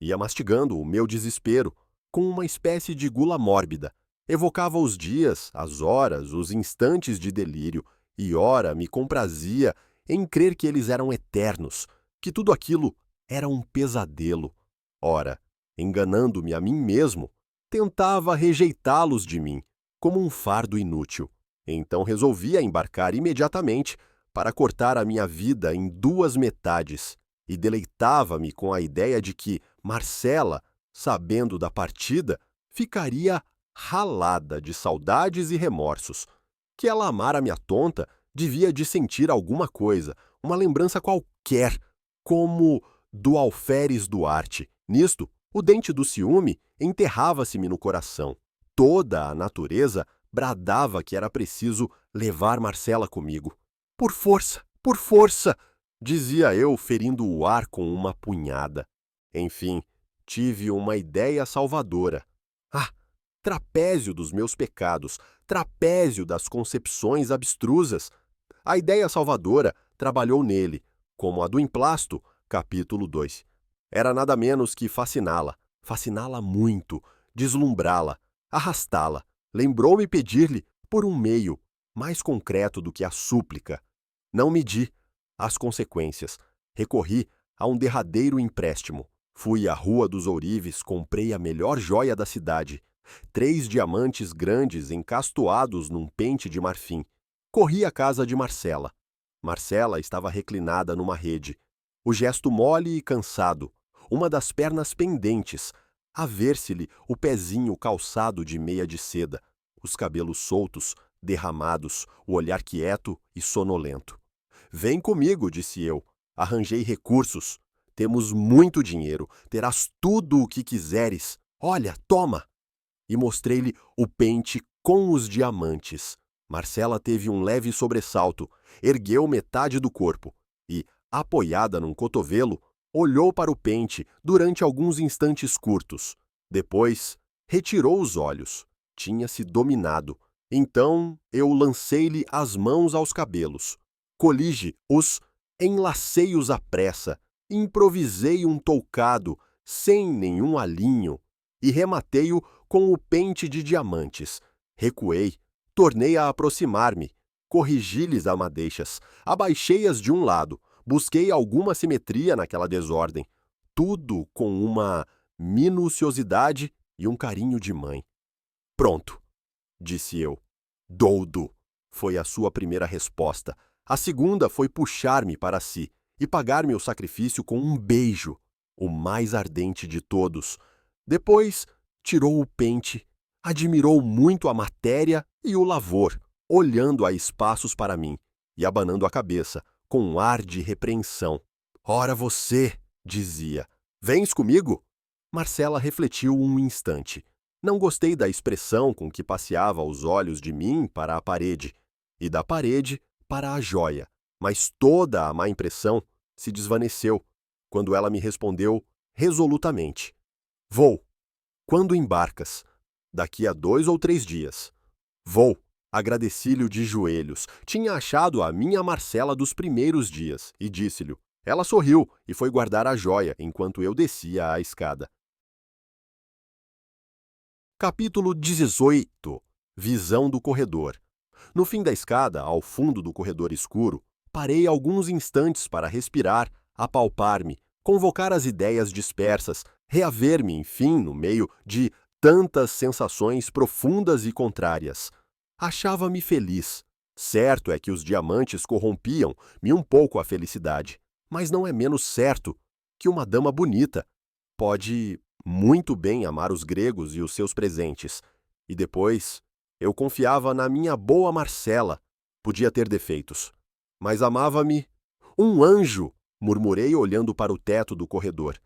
A: Ia mastigando o meu desespero, com uma espécie de gula mórbida. Evocava os dias, as horas, os instantes de delírio, e ora me comprazia em crer que eles eram eternos, que tudo aquilo era um pesadelo. Ora, enganando-me a mim mesmo, tentava rejeitá-los de mim, como um fardo inútil. Então resolvia embarcar imediatamente para cortar a minha vida em 2 metades, e deleitava-me com a ideia de que Marcela, sabendo da partida, ficaria ralada de saudades e remorsos. Que ela amara minha tonta devia de sentir alguma coisa, uma lembrança qualquer, como do alferes Duarte. Nisto, o dente do ciúme enterrava-se-me no coração. Toda a natureza bradava que era preciso levar Marcela comigo. Por força, dizia eu, ferindo o ar com uma punhada. Enfim, tive uma ideia salvadora. Ah, trapézio dos meus pecados, trapézio das concepções abstrusas. A ideia salvadora trabalhou nele, como a do emplasto, capítulo 2. Era nada menos que fasciná-la muito, deslumbrá-la, arrastá-la. Lembrou-me pedir-lhe, por um meio, mais concreto do que a súplica. Não medi as consequências. Recorri a um derradeiro empréstimo. Fui à Rua dos Ourives, comprei a melhor joia da cidade. 3 diamantes grandes encastoados num pente de marfim. Corri à casa de Marcela. Marcela estava reclinada numa rede. O gesto mole e cansado, uma das pernas pendentes, a ver-se-lhe o pezinho calçado de meia de seda, os cabelos soltos, derramados, o olhar quieto e sonolento. Vem comigo, disse eu. Arranjei recursos. Temos muito dinheiro. Terás tudo o que quiseres. Olha, toma! E mostrei-lhe o pente com os diamantes. Marcela teve um leve sobressalto, ergueu metade do corpo e, apoiada num cotovelo, olhou para o pente durante alguns instantes curtos. Depois, retirou os olhos. Tinha-se dominado. Então, eu lancei-lhe as mãos aos cabelos. Coligi-os, enlacei-os à pressa, improvisei um toucado, sem nenhum alinho, e rematei-o com o pente de diamantes. Recuei, tornei a aproximar-me, corrigi-lhes as madeixas, abaixei-as de um lado, busquei alguma simetria naquela desordem, tudo com uma minuciosidade e um carinho de mãe. Pronto, disse eu. Doudo, foi a sua primeira resposta. A segunda foi puxar-me para si e pagar-me o sacrifício com um beijo, o mais ardente de todos. Depois, tirou o pente, admirou muito a matéria e o lavor, olhando a espaços para mim e abanando a cabeça, com um ar de repreensão. Ora você, dizia, vens comigo? Marcela refletiu um instante. Não gostei da expressão com que passeava os olhos de mim para a parede, e da parede para a joia, mas toda a má impressão se desvaneceu quando ela me respondeu resolutamente. Vou. Quando embarcas? Daqui a 2 ou 3 dias. Vou. Agradeci-lhe de joelhos. Tinha achado a minha Marcela dos primeiros dias e disse-lhe. Ela sorriu e foi guardar a joia enquanto eu descia a escada. Capítulo 18. Visão do corredor. No fim da escada, ao fundo do corredor escuro, parei alguns instantes para respirar, apalpar-me, convocar as ideias dispersas, reaver-me, enfim, no meio de tantas sensações profundas e contrárias. Achava-me feliz. Certo é que os diamantes corrompiam-me um pouco a felicidade, mas não é menos certo que uma dama bonita pode muito bem amar os gregos e os seus presentes. E depois, eu confiava na minha boa Marcela. Podia ter defeitos, mas amava-me. Um anjo, murmurei olhando para o teto do corredor.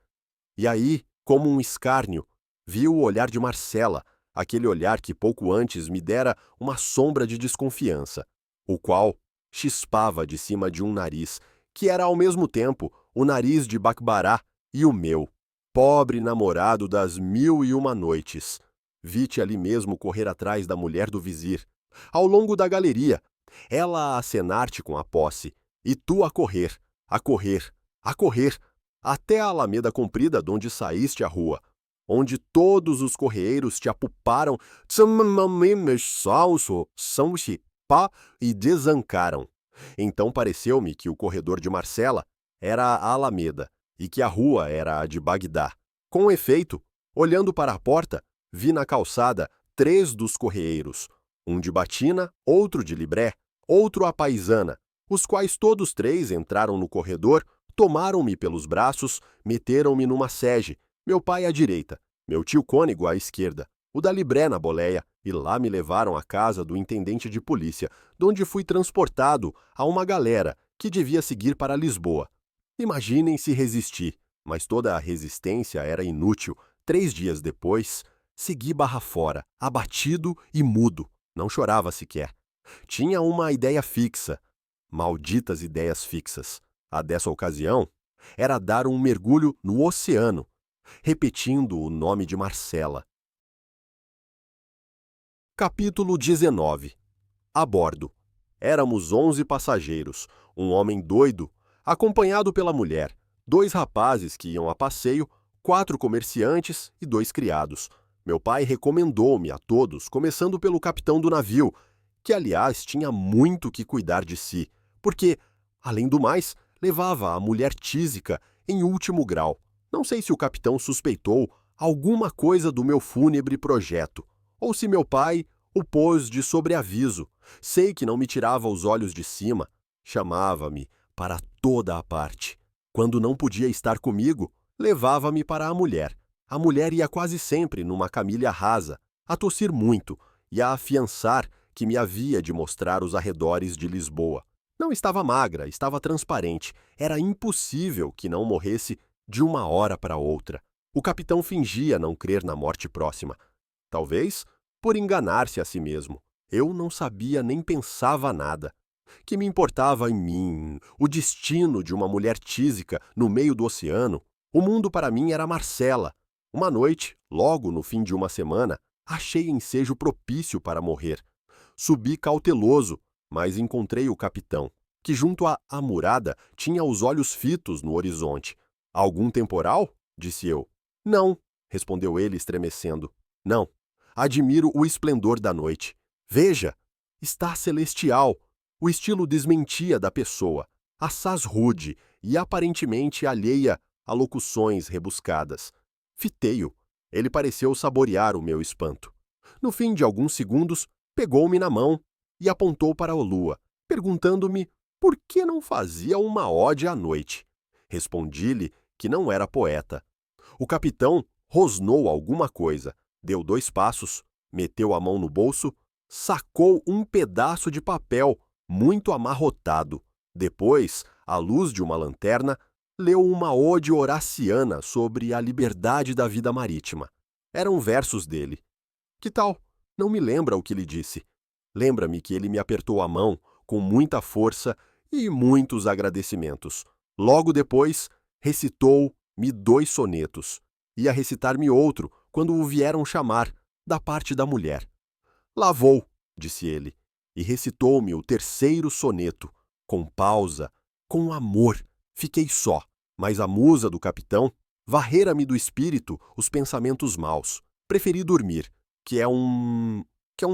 A: E aí, como um escárnio, vi o olhar de Marcela, aquele olhar que pouco antes me dera uma sombra de desconfiança, o qual chispava de cima de um nariz, que era ao mesmo tempo o nariz de Bacbará e o meu. Pobre namorado das 1001 noites. Vi-te ali mesmo correr atrás da mulher do vizir, ao longo da galeria, ela a acenar-te com a posse, e tu a correr, a correr, a correr, até a alameda comprida donde saíste à rua, onde todos os correeiros te apuparam e desancaram. Então pareceu-me que o corredor de Marcela era a alameda, e que a rua era a de Bagdá. Com efeito, olhando para a porta, vi na calçada 3 dos correeiros, um de batina, outro de libré, outro à paisana, os quais todos 3 entraram no corredor, tomaram-me pelos braços, meteram-me numa sege, meu pai à direita, meu tio cônego à esquerda, o da libré na boleia, e lá me levaram à casa do intendente de polícia, donde fui transportado a uma galera que devia seguir para Lisboa. Imaginem se resisti, mas toda a resistência era inútil. 3 dias depois, segui barra fora, abatido e mudo. Não chorava sequer. Tinha uma ideia fixa. Malditas ideias fixas. A dessa ocasião, era dar um mergulho no oceano, repetindo o nome de Marcela. Capítulo 19. A bordo. Éramos 11 passageiros, um homem doido, acompanhado pela mulher, 2 rapazes que iam a passeio, 4 comerciantes e 2 criados. Meu pai recomendou-me a todos, começando pelo capitão do navio, que, aliás, tinha muito que cuidar de si, porque, além do mais, levava a mulher tísica em último grau. Não sei se o capitão suspeitou alguma coisa do meu fúnebre projeto, ou se meu pai o pôs de sobreaviso. Sei que não me tirava os olhos de cima, chamava-me para toda a parte. Quando não podia estar comigo, levava-me para a mulher. A mulher ia quase sempre numa camilha rasa, a tossir muito e a afiançar que me havia de mostrar os arredores de Lisboa. Não estava magra, estava transparente. Era impossível que não morresse de uma hora para outra. O capitão fingia não crer na morte próxima. Talvez por enganar-se a si mesmo. Eu não sabia nem pensava nada. Que me importava em mim, o destino de uma mulher tísica no meio do oceano? O mundo para mim era Marcela. Uma noite, logo no fim de uma semana, achei ensejo propício para morrer. Subi cauteloso, mas encontrei o capitão, que junto à amurada tinha os olhos fitos no horizonte. Algum temporal? Disse eu. Não, respondeu ele estremecendo. Não. Admiro o esplendor da noite. Veja, está celestial. O estilo desmentia da pessoa, assaz rude e aparentemente alheia a locuções rebuscadas. Fitei-o. Ele pareceu saborear o meu espanto. No fim de alguns segundos, pegou-me na mão e apontou para a lua, perguntando-me por que não fazia uma ode à noite. Respondi-lhe que não era poeta. O capitão rosnou alguma coisa, deu 2 passos, meteu a mão no bolso, sacou um pedaço de papel muito amarrotado. Depois, à luz de uma lanterna, leu uma ode horaciana sobre a liberdade da vida marítima. Eram versos dele. Que tal? Não me lembra o que lhe disse. Lembra-me que ele me apertou a mão com muita força e muitos agradecimentos. Logo depois, recitou-me 2 sonetos. Ia recitar-me outro quando o vieram chamar, da parte da mulher. Lá vou, disse ele, e recitou-me o 3º soneto, com pausa, com amor. Fiquei só, mas a musa do capitão varrera-me do espírito os pensamentos maus. Preferi dormir, que é um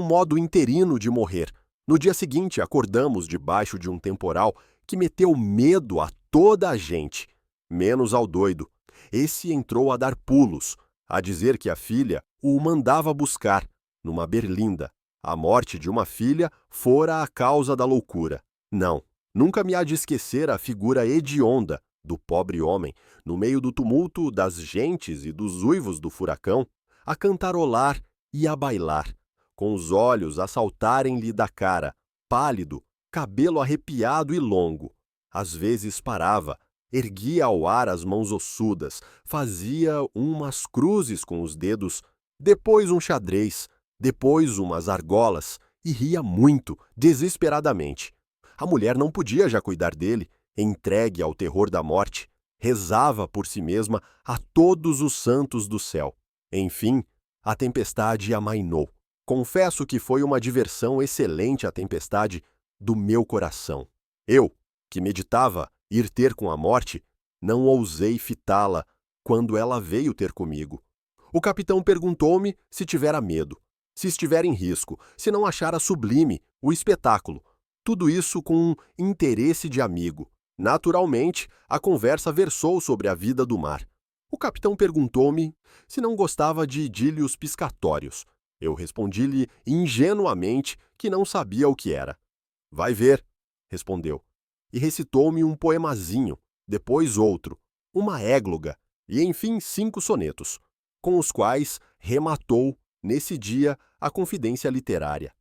A: modo interino de morrer. No dia seguinte, acordamos debaixo de um temporal que meteu medo a toda a gente, menos ao doido. Esse entrou a dar pulos, a dizer que a filha o mandava buscar, numa berlinda. A morte de uma filha fora a causa da loucura. Não, nunca me há de esquecer a figura hedionda do pobre homem, no meio do tumulto das gentes e dos uivos do furacão, a cantarolar e a bailar, com os olhos a saltarem-lhe da cara, pálido, cabelo arrepiado e longo. Às vezes parava, erguia ao ar as mãos ossudas, fazia umas cruzes com os dedos, depois um xadrez, depois umas argolas, e ria muito, desesperadamente. A mulher não podia já cuidar dele, entregue ao terror da morte. Rezava por si mesma a todos os santos do céu. Enfim, a tempestade amainou. Confesso que foi uma diversão excelente a tempestade do meu coração. Eu, que meditava ir ter com a morte, não ousei fitá-la quando ela veio ter comigo. O capitão perguntou-me se tivera medo, se estiver em risco, se não achara sublime o espetáculo. Tudo isso com um interesse de amigo. Naturalmente, a conversa versou sobre a vida do mar. O capitão perguntou-me se não gostava de idílios piscatórios. Eu respondi-lhe ingenuamente que não sabia o que era. Vai ver, respondeu, e recitou-me um poemazinho, depois outro, uma égloga, e enfim 5 sonetos, com os quais rematou, nesse dia, a confidência literária.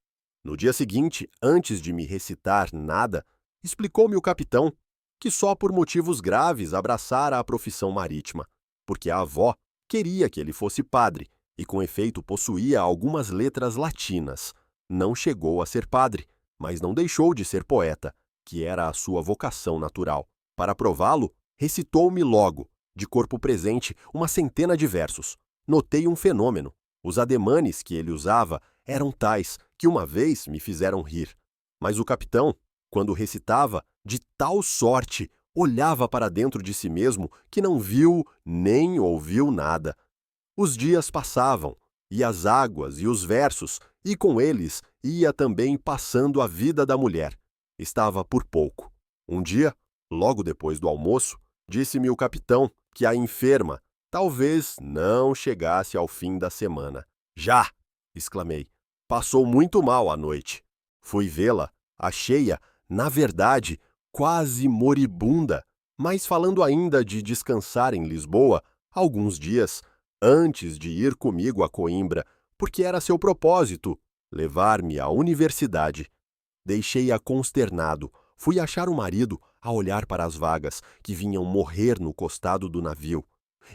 A: No dia seguinte, antes de me recitar nada, explicou-me o capitão que só por motivos graves abraçara a profissão marítima, porque a avó queria que ele fosse padre, e com efeito possuía algumas letras latinas. Não chegou a ser padre, mas não deixou de ser poeta, que era a sua vocação natural. Para prová-lo, recitou-me logo, de corpo presente, uma centena de versos. Notei um fenômeno. Os ademanes que ele usava eram tais que uma vez me fizeram rir. Mas o capitão, quando recitava, de tal sorte, olhava para dentro de si mesmo que não viu nem ouviu nada. Os dias passavam, e as águas e os versos, e com eles ia também passando a vida da mulher. Estava por pouco. Um dia, logo depois do almoço, disse-me o capitão que a enferma talvez não chegasse ao fim da semana. Já! Exclamei. Passou muito mal à noite. Fui vê-la, achei-a, na verdade, quase moribunda, mas falando ainda de descansar em Lisboa alguns dias antes de ir comigo a Coimbra, porque era seu propósito levar-me à universidade. Deixei-a consternado. Fui achar o marido a olhar para as vagas que vinham morrer no costado do navio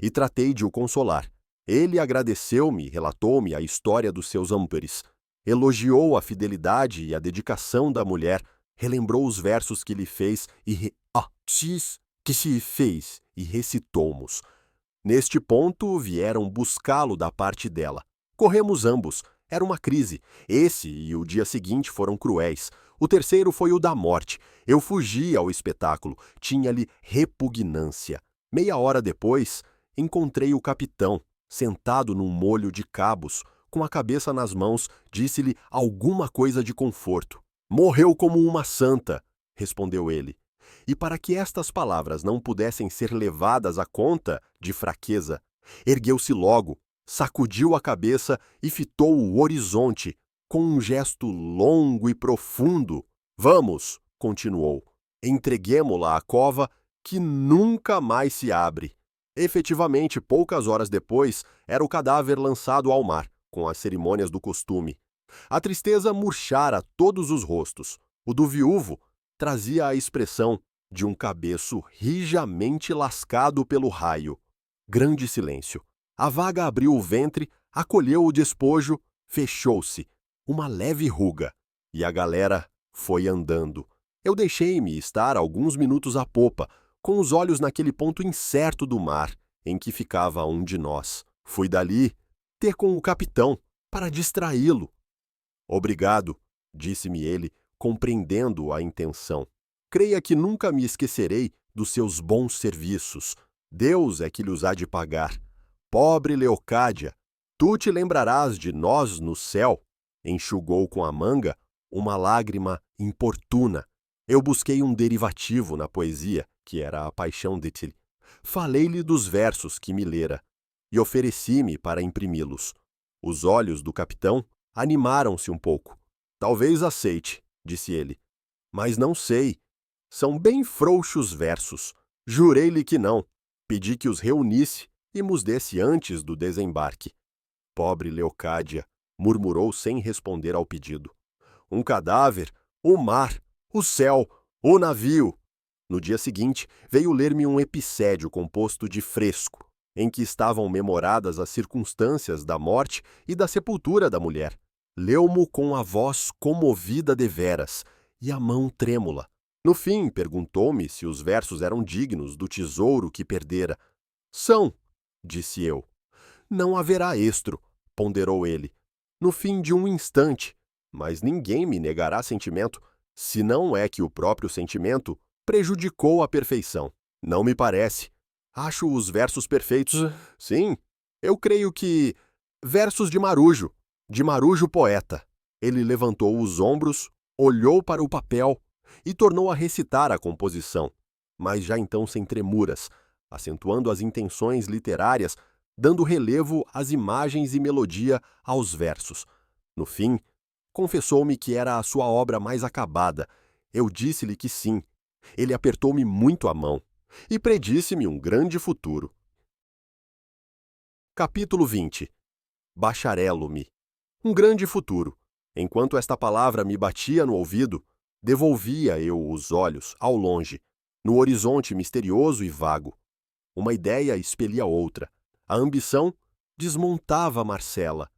A: e tratei de o consolar. Ele agradeceu-me, relatou-me a história dos seus âmperes, elogiou a fidelidade e a dedicação da mulher, relembrou os versos que lhe fez e recitou-mos. Neste ponto, vieram buscá-lo da parte dela. Corremos ambos. Era uma crise. Esse e o dia seguinte foram cruéis. O terceiro foi o da morte. Eu fugi ao espetáculo. Tinha-lhe repugnância. Meia hora depois, encontrei o capitão, sentado num molho de cabos, com a cabeça nas mãos, disse-lhe alguma coisa de conforto. Morreu como uma santa, respondeu ele. E para que estas palavras não pudessem ser levadas à conta de fraqueza, ergueu-se logo, sacudiu a cabeça e fitou o horizonte, com um gesto longo e profundo. Vamos, continuou, entreguemo-la à cova que nunca mais se abre. Efetivamente, poucas horas depois, era o cadáver lançado ao mar, com as cerimônias do costume. A tristeza murchara todos os rostos. O do viúvo trazia a expressão de um cabeço rijamente lascado pelo raio. Grande silêncio. A vaga abriu o ventre, acolheu o despojo, fechou-se. Uma leve ruga. E a galera foi andando. Eu deixei-me estar alguns minutos à popa, com os olhos naquele ponto incerto do mar, em que ficava um de nós. Fui dali ter com o capitão, para distraí-lo. Obrigado, disse-me ele, compreendendo a intenção. Creia que nunca me esquecerei dos seus bons serviços. Deus é que lhes há de pagar. Pobre Leocádia, tu te lembrarás de nós no céu. Enxugou com a manga uma lágrima importuna. Eu busquei um derivativo na poesia, que era a paixão de Tilly. Falei-lhe dos versos que me lera e ofereci-me para imprimi-los. Os olhos do capitão animaram-se um pouco. Talvez aceite, disse ele. Mas não sei. São bem frouxos versos. Jurei-lhe que não. Pedi que os reunisse e mos desse antes do desembarque. Pobre Leocádia, murmurou sem responder ao pedido. Um cadáver, o mar, o céu, o navio. No dia seguinte, veio ler-me um epicédio composto de fresco, em que estavam memoradas as circunstâncias da morte e da sepultura da mulher. Leu-mo com a voz comovida deveras e a mão trêmula. No fim, perguntou-me se os versos eram dignos do tesouro que perdera. São, disse eu. Não haverá estro, ponderou ele. No fim de um instante, mas ninguém me negará sentimento, se não é que o próprio sentimento prejudicou a perfeição. Não me parece. Acho os versos perfeitos. Sim, eu creio que... Versos de Marujo poeta. Ele levantou os ombros, olhou para o papel e tornou a recitar a composição, mas já então sem tremuras, acentuando as intenções literárias, dando relevo às imagens e melodia aos versos. No fim, confessou-me que era a sua obra mais acabada. Eu disse-lhe que sim. Ele apertou-me muito a mão e predisse-me um grande futuro. Capítulo 20. Bacharelo-me. Um grande futuro. Enquanto esta palavra me batia no ouvido, devolvia eu os olhos ao longe, no horizonte misterioso e vago. Uma ideia expelia outra. A ambição desmontava Marcela.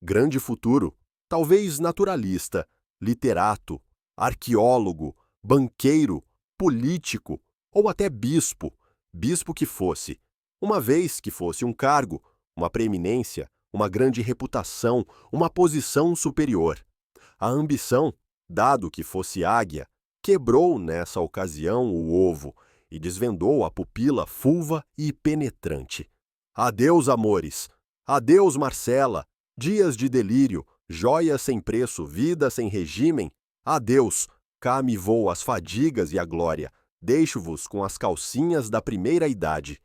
A: Grande futuro, talvez naturalista, literato, arqueólogo, banqueiro, político ou até bispo, bispo que fosse, uma vez que fosse um cargo, uma preeminência, uma grande reputação, uma posição superior. A ambição, dado que fosse águia, quebrou nessa ocasião o ovo e desvendou a pupila fulva e penetrante. Adeus, amores! Adeus, Marcela! Dias de delírio, joias sem preço, vida sem regime, adeus, cá me vou as fadigas e a glória, deixo-vos com as calcinhas da primeira idade.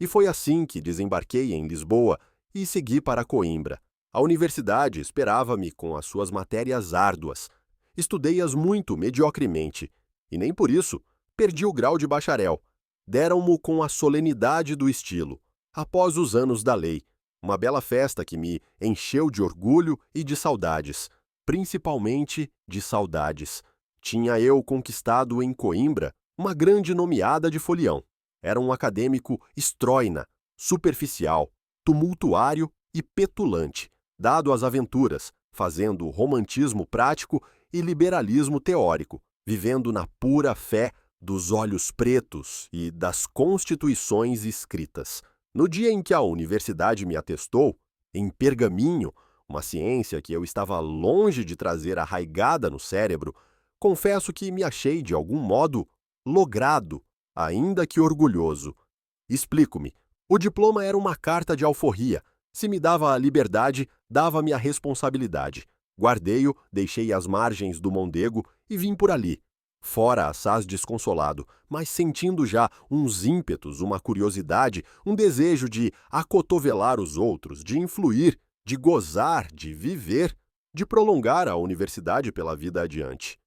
A: E foi assim que desembarquei em Lisboa e segui para Coimbra. A universidade esperava-me com as suas matérias árduas. Estudei-as muito mediocremente, e nem por isso perdi o grau de bacharel. Deram-mo com a solenidade do estilo, após os anos da lei, uma bela festa que me encheu de orgulho e de saudades, principalmente de saudades. Tinha eu conquistado em Coimbra uma grande nomeada de folião. Era um acadêmico estróina, superficial, tumultuário e petulante, dado às aventuras, fazendo romantismo prático e liberalismo teórico, vivendo na pura fé dos olhos pretos e das constituições escritas. No dia em que a universidade me atestou, em pergaminho, uma ciência que eu estava longe de trazer arraigada no cérebro, confesso que me achei, de algum modo, logrado, ainda que orgulhoso. Explico-me. O diploma era uma carta de alforria. Se me dava a liberdade, dava-me a responsabilidade. Guardei-o, deixei às margens do Mondego e vim por ali. Fora assaz desconsolado, mas sentindo já uns ímpetos, uma curiosidade, um desejo de acotovelar os outros, de influir, de gozar, de viver, de prolongar a universidade pela vida adiante.